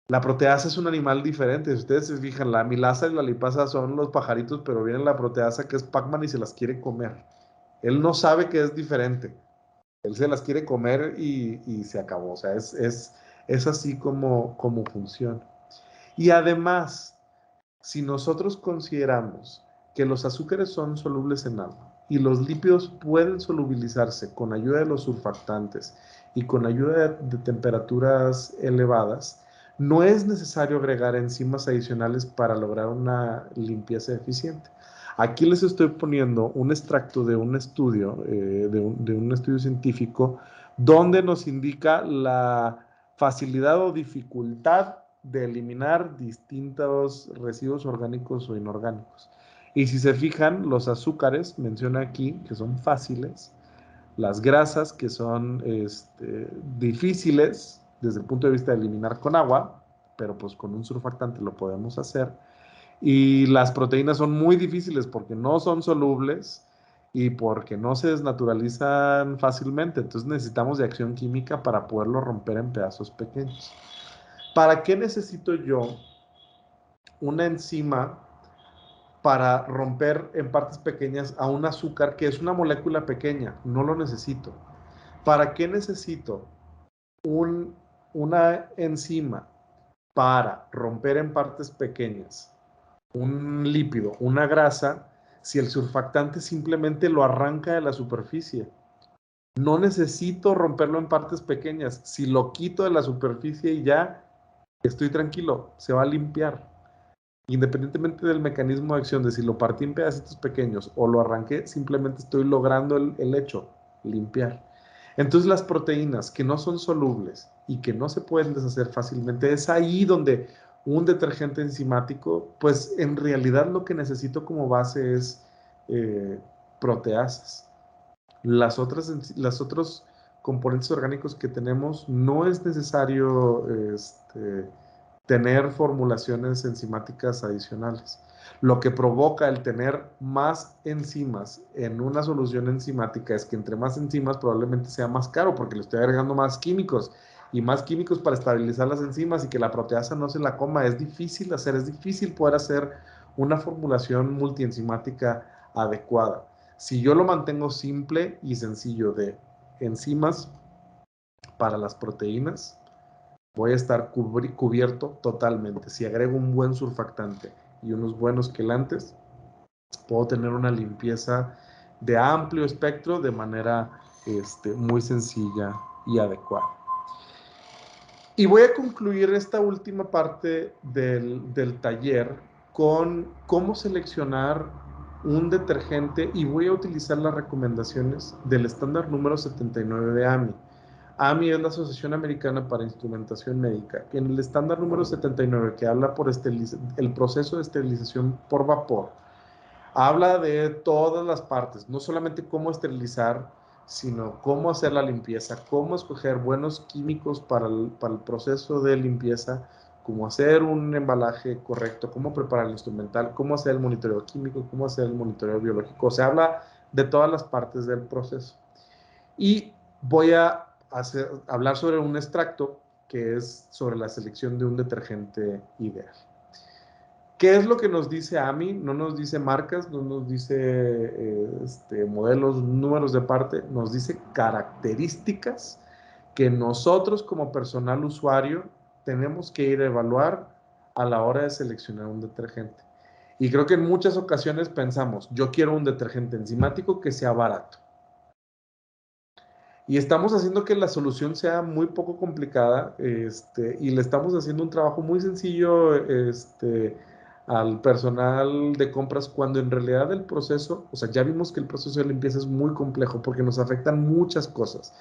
La proteasa es un animal diferente. Si ustedes se fijan, la amilasa y la lipasa son los pajaritos, pero viene la proteasa que es Pac-Man y se las quiere comer. Él no sabe que es diferente. Él se las quiere comer y se acabó. O sea, es así como funciona. Y además, si nosotros consideramos que los azúcares son solubles en agua y los lípidos pueden solubilizarse con ayuda de los surfactantes y con ayuda de temperaturas elevadas, no es necesario agregar enzimas adicionales para lograr una limpieza eficiente. Aquí les estoy poniendo un extracto de un estudio, de un estudio científico, donde nos indica la facilidad o dificultad de eliminar distintos residuos orgánicos o inorgánicos. Y si se fijan, los azúcares, menciona aquí, que son fáciles, las grasas, que son difíciles desde el punto de vista de eliminar con agua, pero pues con un surfactante lo podemos hacer. Y las proteínas son muy difíciles porque no son solubles y porque no se desnaturalizan fácilmente. Entonces necesitamos de acción química para poderlo romper en pedazos pequeños. ¿Para qué necesito yo una enzima para romper en partes pequeñas a un azúcar que es una molécula pequeña? No lo necesito. ¿Para qué necesito una enzima para romper en partes pequeñas un lípido, una grasa, si el surfactante simplemente lo arranca de la superficie? No necesito romperlo en partes pequeñas. Si lo quito de la superficie y ya estoy tranquilo, se va a limpiar. Independientemente del mecanismo de acción, de si lo partí en pedacitos pequeños o lo arranqué, simplemente estoy logrando el hecho, limpiar. Entonces las proteínas que no son solubles y que no se pueden deshacer fácilmente, es ahí donde un detergente enzimático, pues en realidad lo que necesito como base es proteasas. Las otros componentes orgánicos que tenemos no es necesario tener formulaciones enzimáticas adicionales. Lo que provoca el tener más enzimas en una solución enzimática es que entre más enzimas probablemente sea más caro porque le estoy agregando más químicos y más químicos para estabilizar las enzimas y que la proteasa no se la coma. Es difícil hacer, es difícil poder hacer una formulación multienzimática adecuada. Si yo lo mantengo simple y sencillo de enzimas para las proteínas, voy a estar cubierto totalmente. Si agrego un buen surfactante y unos buenos quelantes, puedo tener una limpieza de amplio espectro de manera muy sencilla y adecuada. Y voy a concluir esta última parte del taller con cómo seleccionar un detergente y voy a utilizar las recomendaciones del estándar número 79 de AMI. AMI es la Asociación Americana para Instrumentación Médica, que en el estándar número 79, que habla por el proceso de esterilización por vapor, habla de todas las partes, no solamente cómo esterilizar sino cómo hacer la limpieza, cómo escoger buenos químicos para el proceso de limpieza, cómo hacer un embalaje correcto, cómo preparar el instrumental, cómo hacer el monitoreo químico, cómo hacer el monitoreo biológico. Se habla de todas las partes del proceso. Y voy a hablar sobre un extracto que es sobre la selección de un detergente ideal. ¿Qué es lo que nos dice AMI? No nos dice marcas, no nos dice modelos, números de parte, nos dice características que nosotros como personal usuario tenemos que ir a evaluar a la hora de seleccionar un detergente. Y creo que en muchas ocasiones pensamos, yo quiero un detergente enzimático que sea barato. Y estamos haciendo que la solución sea muy poco complicada, y le estamos haciendo un trabajo muy sencillo, al personal de compras, cuando en realidad el proceso, o sea, ya vimos que el proceso de limpieza es muy complejo porque nos afectan muchas cosas.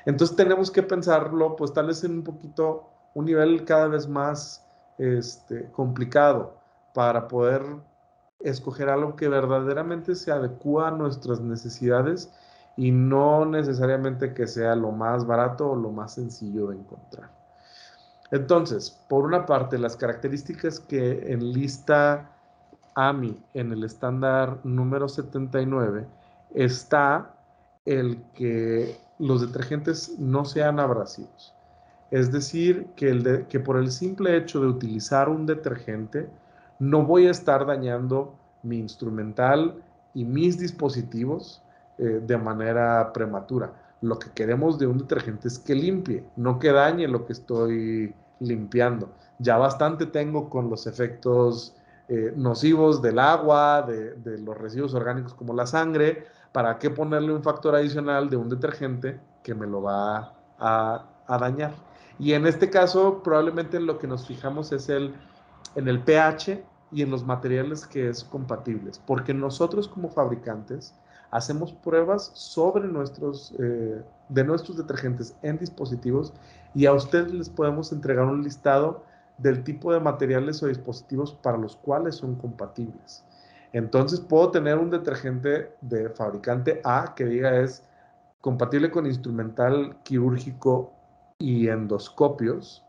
Entonces tenemos que pensarlo, pues tal vez en un poquito, un nivel cada vez más complicado para poder escoger algo que verdaderamente se adecua a nuestras necesidades y no necesariamente que sea lo más barato o lo más sencillo de encontrar. Entonces, por una parte, las características que enlista AMI en el estándar número 79 está el que los detergentes no sean abrasivos. Es decir, que por el simple hecho de utilizar un detergente, no voy a estar dañando mi instrumental y mis dispositivos de manera prematura. Lo que queremos de un detergente es que limpie, no que dañe lo que estoy limpiando. Ya bastante tengo con los efectos nocivos del agua, de los residuos orgánicos como la sangre. ¿Para qué ponerle un factor adicional de un detergente que me lo va a dañar? Y en este caso, probablemente lo que nos fijamos es en el pH y en los materiales que es compatibles, porque nosotros como fabricantes hacemos pruebas sobre de nuestros detergentes en dispositivos y a ustedes les podemos entregar un listado del tipo de materiales o dispositivos para los cuales son compatibles. Entonces puedo tener un detergente de fabricante A que diga es compatible con instrumental quirúrgico y endoscopios,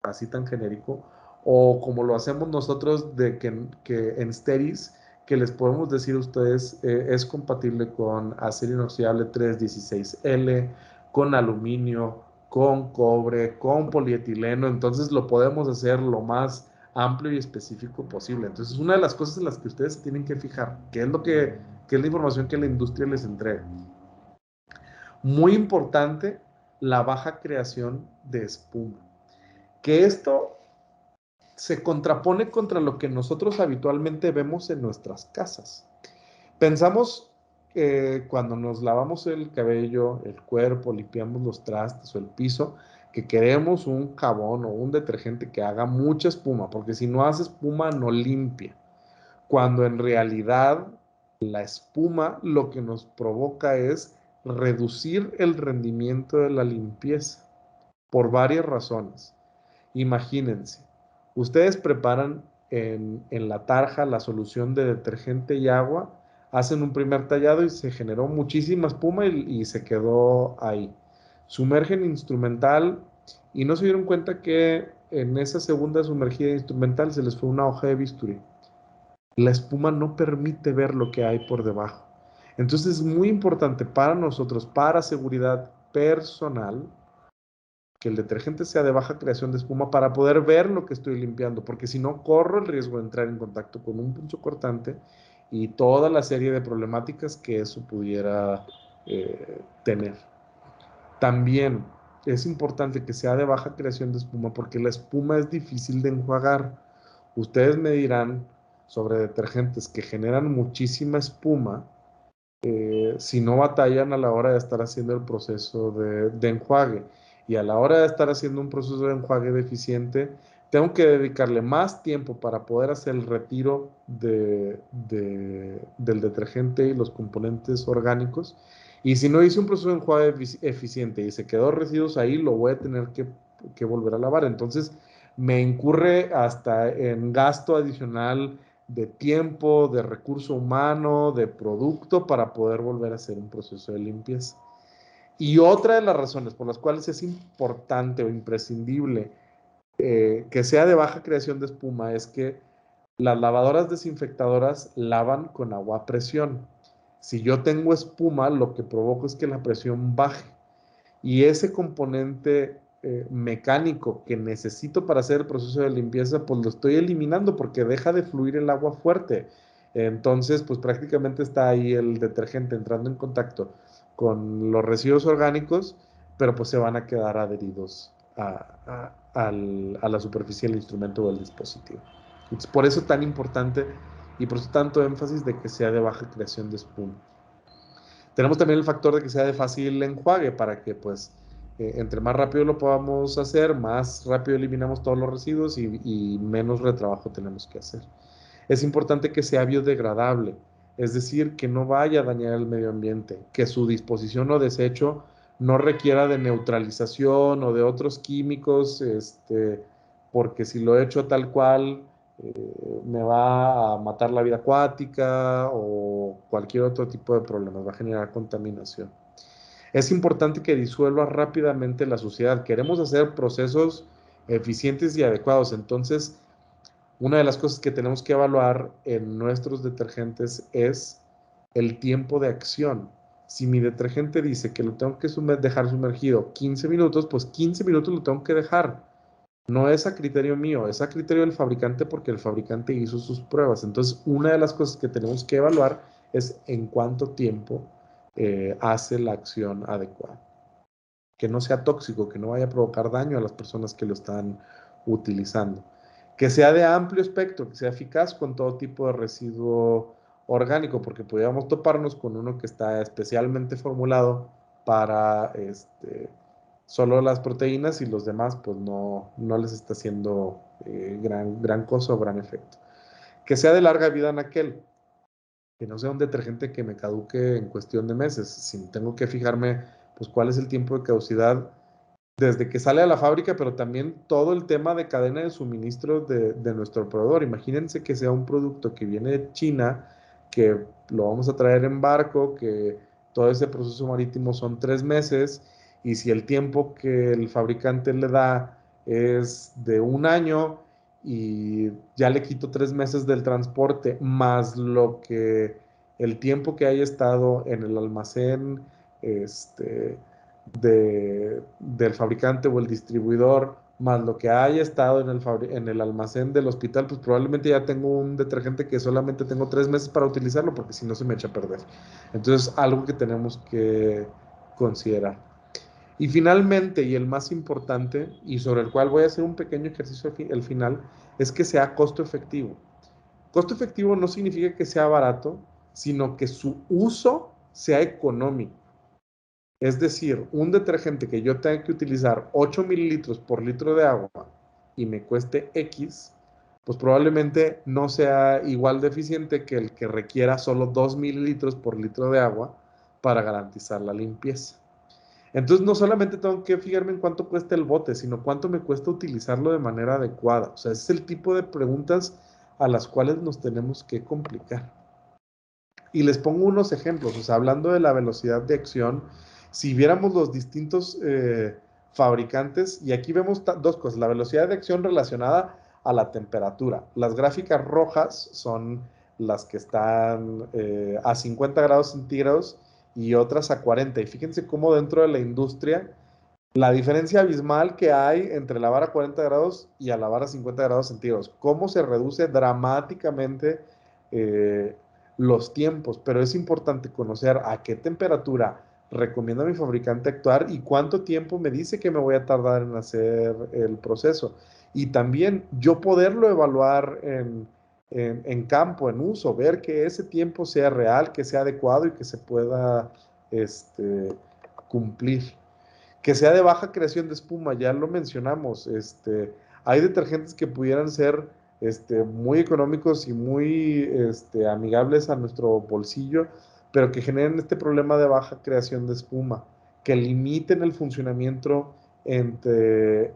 así tan genérico, o como lo hacemos nosotros que en Steris, que les podemos decir a ustedes, es compatible con acero inoxidable 316L, con aluminio, con cobre, con polietileno. Entonces lo podemos hacer lo más amplio y específico posible. Entonces, una de las cosas en las que ustedes se tienen que fijar, que es la información que la industria les entrega. Muy importante, la baja creación de espuma. Que esto se contrapone contra lo que nosotros habitualmente vemos en nuestras casas. Pensamos cuando nos lavamos el cabello, el cuerpo, limpiamos los trastes o el piso, que queremos un jabón o un detergente que haga mucha espuma, porque si no hace espuma no limpia. Cuando en realidad la espuma lo que nos provoca es reducir el rendimiento de la limpieza por varias razones. Imagínense, ustedes preparan en la tarja la solución de detergente y agua, hacen un primer tallado y se generó muchísima espuma y se quedó ahí. Sumergen instrumental y no se dieron cuenta que en esa segunda sumergida instrumental se les fue una hoja de bisturí. La espuma no permite ver lo que hay por debajo. Entonces es muy importante para nosotros, para seguridad personal, que el detergente sea de baja creación de espuma para poder ver lo que estoy limpiando, porque si no corro el riesgo de entrar en contacto con un punzo cortante y toda la serie de problemáticas que eso pudiera tener. También es importante que sea de baja creación de espuma porque la espuma es difícil de enjuagar. Ustedes me dirán sobre detergentes que generan muchísima espuma, si no batallan a la hora de estar haciendo el proceso de enjuague. Y a la hora de estar haciendo un proceso de enjuague deficiente, tengo que dedicarle más tiempo para poder hacer el retiro del detergente y los componentes orgánicos. Y si no hice un proceso de enjuague eficiente y se quedó residuos ahí, lo voy a tener que volver a lavar. Entonces, me incurre hasta en gasto adicional de tiempo, de recurso humano, de producto para poder volver a hacer un proceso de limpieza. Y otra de las razones por las cuales es importante o imprescindible que sea de baja creación de espuma es que las lavadoras desinfectadoras lavan con agua a presión. Si yo tengo espuma, lo que provoca es que la presión baje. Y ese componente mecánico que necesito para hacer el proceso de limpieza, pues lo estoy eliminando porque deja de fluir el agua fuerte. Entonces, pues prácticamente está ahí el detergente entrando en contacto con los residuos orgánicos, pero pues se van a quedar adheridos a la superficie del instrumento o del dispositivo. Entonces, por eso es tan importante y por eso tanto énfasis de que sea de baja creación de espuma. Tenemos también el factor de que sea de fácil enjuague para que pues entre más rápido lo podamos hacer, más rápido eliminamos todos los residuos y menos retrabajo tenemos que hacer. Es importante que sea biodegradable, es decir, que no vaya a dañar el medio ambiente, que su disposición o desecho no requiera de neutralización o de otros químicos, porque si lo echo tal cual, me va a matar la vida acuática o cualquier otro tipo de problemas, va a generar contaminación. Es importante que disuelva rápidamente la suciedad. Queremos hacer procesos eficientes y adecuados, entonces una de las cosas que tenemos que evaluar en nuestros detergentes es el tiempo de acción. Si mi detergente dice que lo tengo que dejar sumergido 15 minutos, pues 15 minutos lo tengo que dejar. No es a criterio mío, es a criterio del fabricante porque el fabricante hizo sus pruebas. Entonces, una de las cosas que tenemos que evaluar es en cuánto tiempo hace la acción adecuada. Que no sea tóxico, que no vaya a provocar daño a las personas que lo están utilizando. Que sea de amplio espectro, que sea eficaz con todo tipo de residuo orgánico, porque podríamos toparnos con uno que está especialmente formulado para solo las proteínas y los demás pues no les está haciendo gran cosa o gran efecto. Que sea de larga vida en aquel, que no sea un detergente que me caduque en cuestión de meses, si tengo que fijarme pues cuál es el tiempo de caducidad desde que sale a la fábrica, pero también todo el tema de cadena de suministro de nuestro proveedor. Imagínense que sea un producto que viene de China, que lo vamos a traer en barco, que todo ese proceso marítimo son 3 meses, y si el tiempo que el fabricante le da es de un año y ya le quito 3 meses del transporte, más lo que el tiempo que haya estado en el almacén, del fabricante o el distribuidor, más lo que haya estado en el almacén del hospital, pues probablemente ya tengo un detergente que solamente tengo 3 meses para utilizarlo, porque si no se me echa a perder. Entonces, algo que tenemos que considerar. Y finalmente, y el más importante, y sobre el cual voy a hacer un pequeño ejercicio al final, es que sea costo efectivo. Costo efectivo no significa que sea barato, sino que su uso sea económico. Es decir, un detergente que yo tenga que utilizar 8 mililitros por litro de agua y me cueste X, pues probablemente no sea igual de eficiente que el que requiera solo 2 mililitros por litro de agua para garantizar la limpieza. Entonces no solamente tengo que fijarme en cuánto cuesta el bote, sino cuánto me cuesta utilizarlo de manera adecuada. O sea, ese es el tipo de preguntas a las cuales nos tenemos que complicar. Y les pongo unos ejemplos, o sea, hablando de la velocidad de acción, si viéramos los distintos fabricantes, y aquí vemos dos cosas, la velocidad de acción relacionada a la temperatura. Las gráficas rojas son las que están a 50 grados centígrados y otras a 40. Y fíjense cómo dentro de la industria, la diferencia abismal que hay entre lavar a 40 grados y a lavar a 50 grados centígrados, cómo se reduce dramáticamente eh, los tiempos, pero es importante conocer a qué temperatura recomienda mi fabricante actuar y cuánto tiempo me dice que me voy a tardar en hacer el proceso. Y también yo poderlo evaluar en campo, en uso, ver que ese tiempo sea real, que sea adecuado y que se pueda cumplir. Que sea de baja creación de espuma, ya lo mencionamos. Hay detergentes que pudieran ser muy económicos y muy amigables a nuestro bolsillo, pero que generen este problema de baja creación de espuma, que limiten el funcionamiento entre,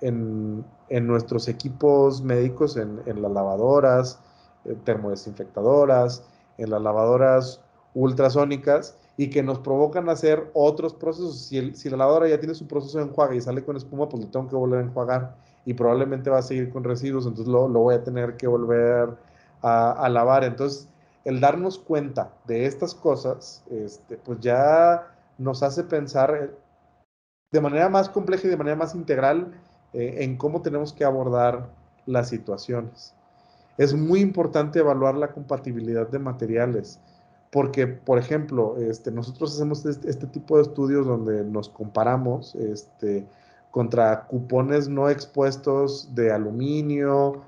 en nuestros equipos médicos, en las lavadoras, termodesinfectadoras, en las lavadoras ultrasónicas, y que nos provocan hacer otros procesos. Si la lavadora ya tiene su proceso de enjuague y sale con espuma, pues lo tengo que volver a enjuagar y probablemente va a seguir con residuos, entonces lo voy a tener que volver a lavar. Entonces, el darnos cuenta de estas cosas, pues ya nos hace pensar de manera más compleja y de manera más integral en cómo tenemos que abordar las situaciones. Es muy importante evaluar la compatibilidad de materiales, porque, por ejemplo, nosotros hacemos este tipo de estudios donde nos comparamos contra cupones no expuestos de aluminio,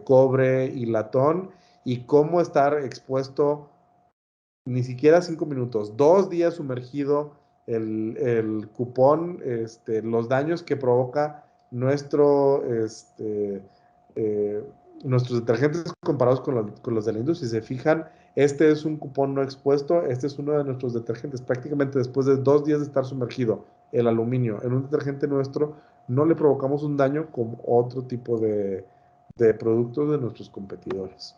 cobre y latón, y cómo estar expuesto ni siquiera 5 minutos, 2 días sumergido el cupón, los daños que provoca eh, nuestros detergentes comparados con los de la industria. Si se fijan, este es un cupón no expuesto, este es uno de nuestros detergentes. Prácticamente después de 2 días de estar sumergido el aluminio en un detergente nuestro, no le provocamos un daño como otro tipo de productos de nuestros competidores.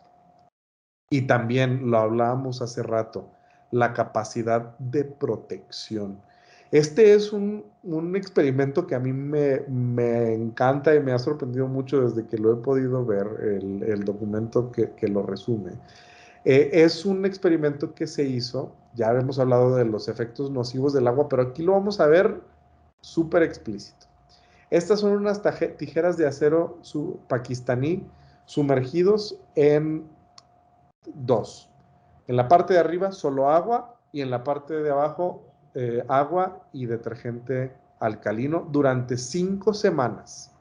Y también lo hablábamos hace rato, la capacidad de protección. Este es un experimento que a mí me encanta y me ha sorprendido mucho desde que lo he podido ver, el documento que lo resume. Es un experimento que se hizo, ya hemos hablado de los efectos nocivos del agua, pero aquí lo vamos a ver súper explícito. Estas son unas tijeras de acero pakistaní sumergidos en dos. En la parte de arriba solo agua y en la parte de abajo agua y detergente alcalino durante 5 semanas.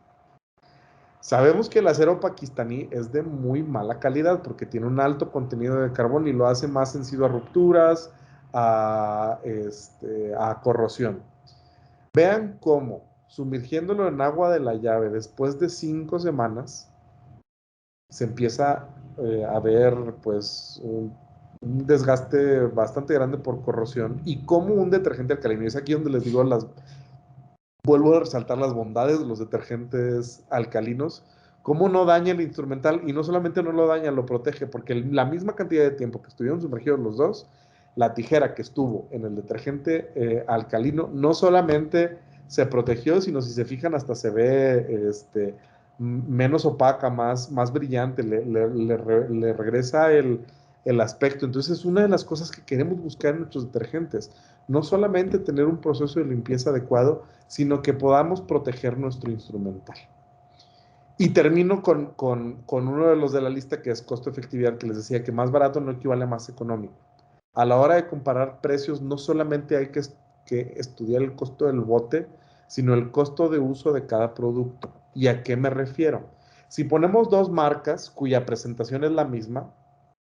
Sabemos que el acero pakistaní es de muy mala calidad porque tiene un alto contenido de carbón y lo hace más sensible a rupturas, a corrosión. Vean cómo, sumergiéndolo en agua de la llave después de 5 semanas, se empieza a ver pues un desgaste bastante grande por corrosión y como un detergente alcalino. Y es aquí donde les digo, vuelvo a resaltar las bondades de los detergentes alcalinos, cómo no daña el instrumental y no solamente no lo daña, lo protege, porque la misma cantidad de tiempo que estuvieron sumergidos los dos, la tijera que estuvo en el detergente alcalino no solamente se protegió, sino si se fijan hasta se ve menos opaca, más brillante, le regresa el aspecto. Entonces es una de las cosas que queremos buscar en nuestros detergentes. No solamente tener un proceso de limpieza adecuado, sino que podamos proteger nuestro instrumental. Y termino con uno de los de la lista que es costo-efectividad, que les decía que más barato no equivale a más económico. A la hora de comparar precios, no solamente hay que estudiar el costo del bote, sino el costo de uso de cada producto. ¿Y a qué me refiero? Si ponemos dos marcas cuya presentación es la misma,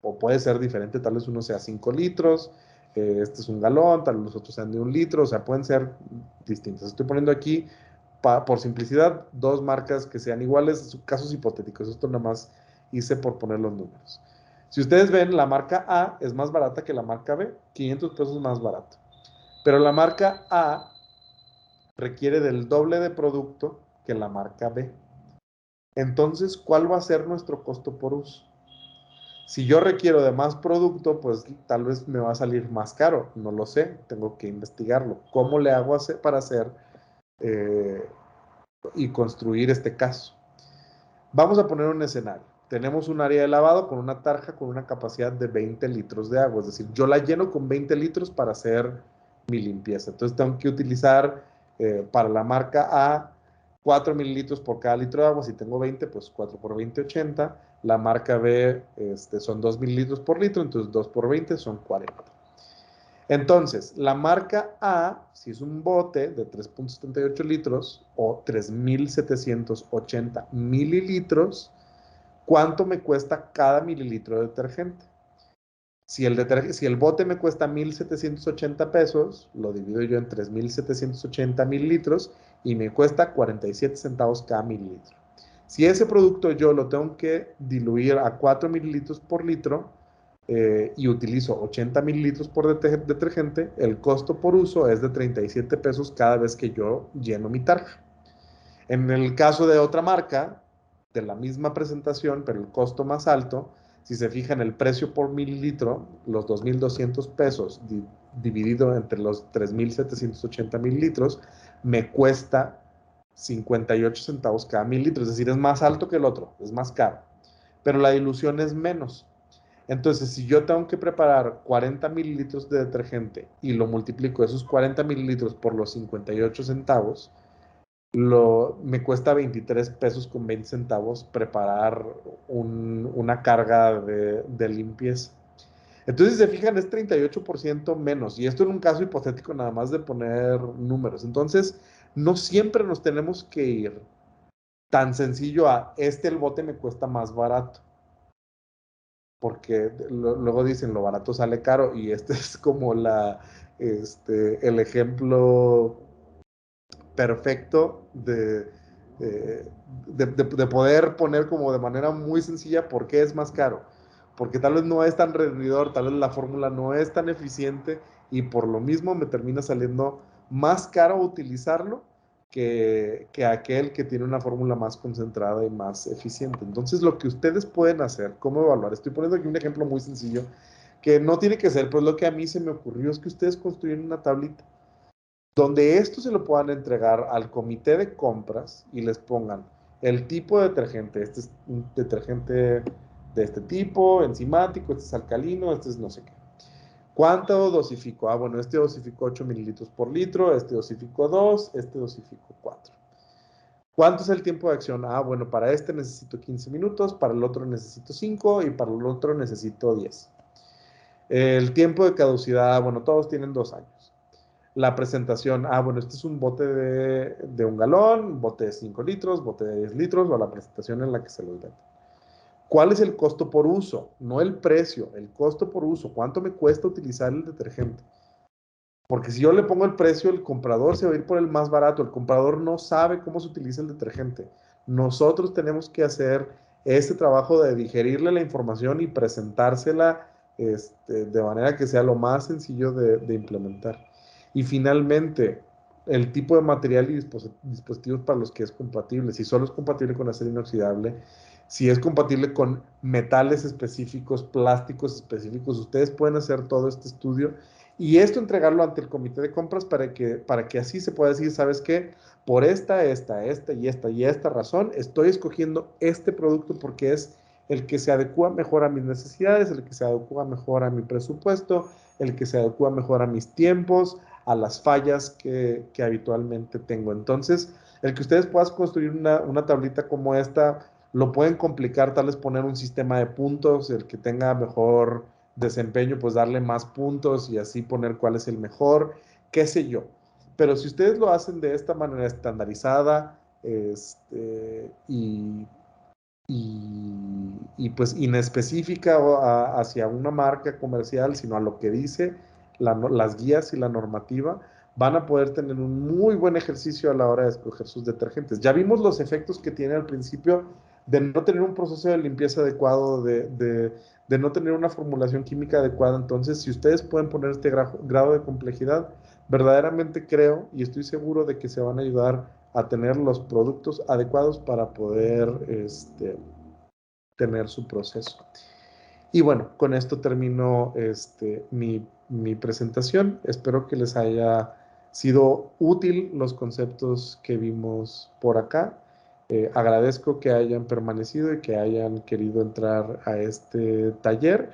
o puede ser diferente, tal vez uno sea 5 litros, este es un galón, tal vez los otros sean de 1 litro, o sea, pueden ser distintas. Estoy poniendo aquí, por simplicidad, dos marcas que sean iguales, casos hipotéticos. Esto nada más hice por poner los números. Si ustedes ven, la marca A es más barata que la marca B, 500 pesos más barato. Pero la marca A requiere del doble de producto que la marca B. Entonces, ¿cuál va a ser nuestro costo por uso? Si yo requiero de más producto, pues tal vez me va a salir más caro. No lo sé, tengo que investigarlo. ¿Cómo le hago para hacer eh, y construir este caso? Vamos a poner un escenario. Tenemos un área de lavado con una tarja con una capacidad de 20 litros de agua. Es decir, yo la lleno con 20 litros para hacer mi limpieza. Entonces tengo que utilizar para la marca A 4 mililitros por cada litro de agua. Si tengo 20, pues 4 por 20, 80. La marca B son 2 mililitros por litro, entonces 2 por 20 son 40. Entonces, la marca A, si es un bote de 3.78 litros o 3.780 mililitros, ¿cuánto me cuesta cada mililitro de detergente? Si el bote me cuesta 1.780 pesos, lo divido yo en 3.780 mililitros y me cuesta 47 centavos cada mililitro. Si ese producto yo lo tengo que diluir a 4 mililitros por litro y utilizo 80 mililitros por detergente, el costo por uso es de 37 pesos cada vez que yo lleno mi tarja. En el caso de otra marca, de la misma presentación, pero el costo más alto, Si se fijan el precio por mililitro, los 2,200 pesos dividido entre los 3,780 mililitros, me cuesta 58 centavos cada mililitro. Es decir, es más alto que el otro, es más caro. Pero la dilución es menos. Entonces, si yo tengo que preparar 40 mililitros de detergente y lo multiplico esos 40 mililitros por los 58 centavos, me cuesta 23 pesos con 20 centavos preparar una carga de limpieza. Entonces, si se fijan, es 38% menos. Y esto en un caso hipotético nada más de poner números. Entonces, no siempre nos tenemos que ir tan sencillo a el bote me cuesta más barato. Porque luego dicen lo barato sale caro y este es como el ejemplo perfecto de poder poner como de manera muy sencilla por qué es más caro. Porque tal vez no es tan rendidor, tal vez la fórmula no es tan eficiente y por lo mismo me termina saliendo más caro utilizarlo que aquel que tiene una fórmula más concentrada y más eficiente. Entonces, lo que ustedes pueden hacer, ¿cómo evaluar? Estoy poniendo aquí un ejemplo muy sencillo que no tiene que ser, pues lo que a mí se me ocurrió es que ustedes construyen una tablita donde esto se lo puedan entregar al comité de compras y les pongan el tipo de detergente. Este es un detergente de este tipo, enzimático, este es alcalino, este es no sé qué. ¿Cuánto dosifico? Ah, bueno, este dosifico 8 mililitros por litro, este dosifico 2, este dosifico 4. ¿Cuánto es el tiempo de acción? Ah, bueno, para este necesito 15 minutos, para el otro necesito 5 y para el otro necesito 10. El tiempo de caducidad, bueno, todos tienen 2 años. La presentación, ah, bueno, este es un bote de 1 galón, un bote de 5 litros, bote de 10 litros, o la presentación en la que se los vende. ¿Cuál es el costo por uso? No el precio, el costo por uso. ¿Cuánto me cuesta utilizar el detergente? Porque si yo le pongo el precio, el comprador se va a ir por el más barato. El comprador no sabe cómo se utiliza el detergente. Nosotros tenemos que hacer este trabajo de digerirle la información y presentársela de manera que sea lo más sencillo de implementar. Y finalmente, el tipo de material y dispositivos para los que es compatible. Si solo es compatible con acero inoxidable, si es compatible con metales específicos, plásticos específicos, ustedes pueden hacer todo este estudio y esto entregarlo ante el comité de compras para que así se pueda decir, ¿sabes qué? Por esta y esta razón, estoy escogiendo este producto porque es el que se adecua mejor a mis necesidades, el que se adecua mejor a mi presupuesto, el que se adecua mejor a mis tiempos, a las fallas que habitualmente tengo. Entonces, el que ustedes puedan construir una tablita como esta, lo pueden complicar, tal vez poner un sistema de puntos, el que tenga mejor desempeño, pues darle más puntos y así poner cuál es el mejor, qué sé yo. Pero si ustedes lo hacen de esta manera estandarizada y pues inespecífica hacia una marca comercial, sino a lo que dice las guías y la normativa, van a poder tener un muy buen ejercicio a la hora de escoger sus detergentes. Ya vimos los efectos que tiene al principio de no tener un proceso de limpieza adecuado, de no tener una formulación química adecuada. Entonces, si ustedes pueden poner este grado de complejidad, verdaderamente creo y estoy seguro de que se van a ayudar a tener los productos adecuados para poder tener su proceso. Y bueno, con esto termino mi presentación. Espero que les haya sido útil los conceptos que vimos por acá. Agradezco que hayan permanecido y que hayan querido entrar a este taller.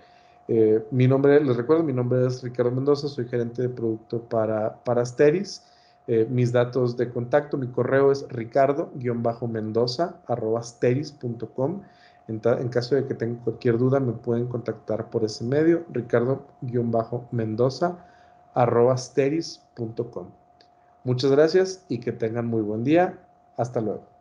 Les recuerdo, mi nombre es Ricardo Mendoza, soy gerente de producto para Asteris. Mis datos de contacto, mi correo es ricardo-mendoza@asteris.com. En caso de que tengan cualquier duda, me pueden contactar por ese medio, ricardo-mendoza@asteris.com. Muchas gracias y que tengan muy buen día. Hasta luego.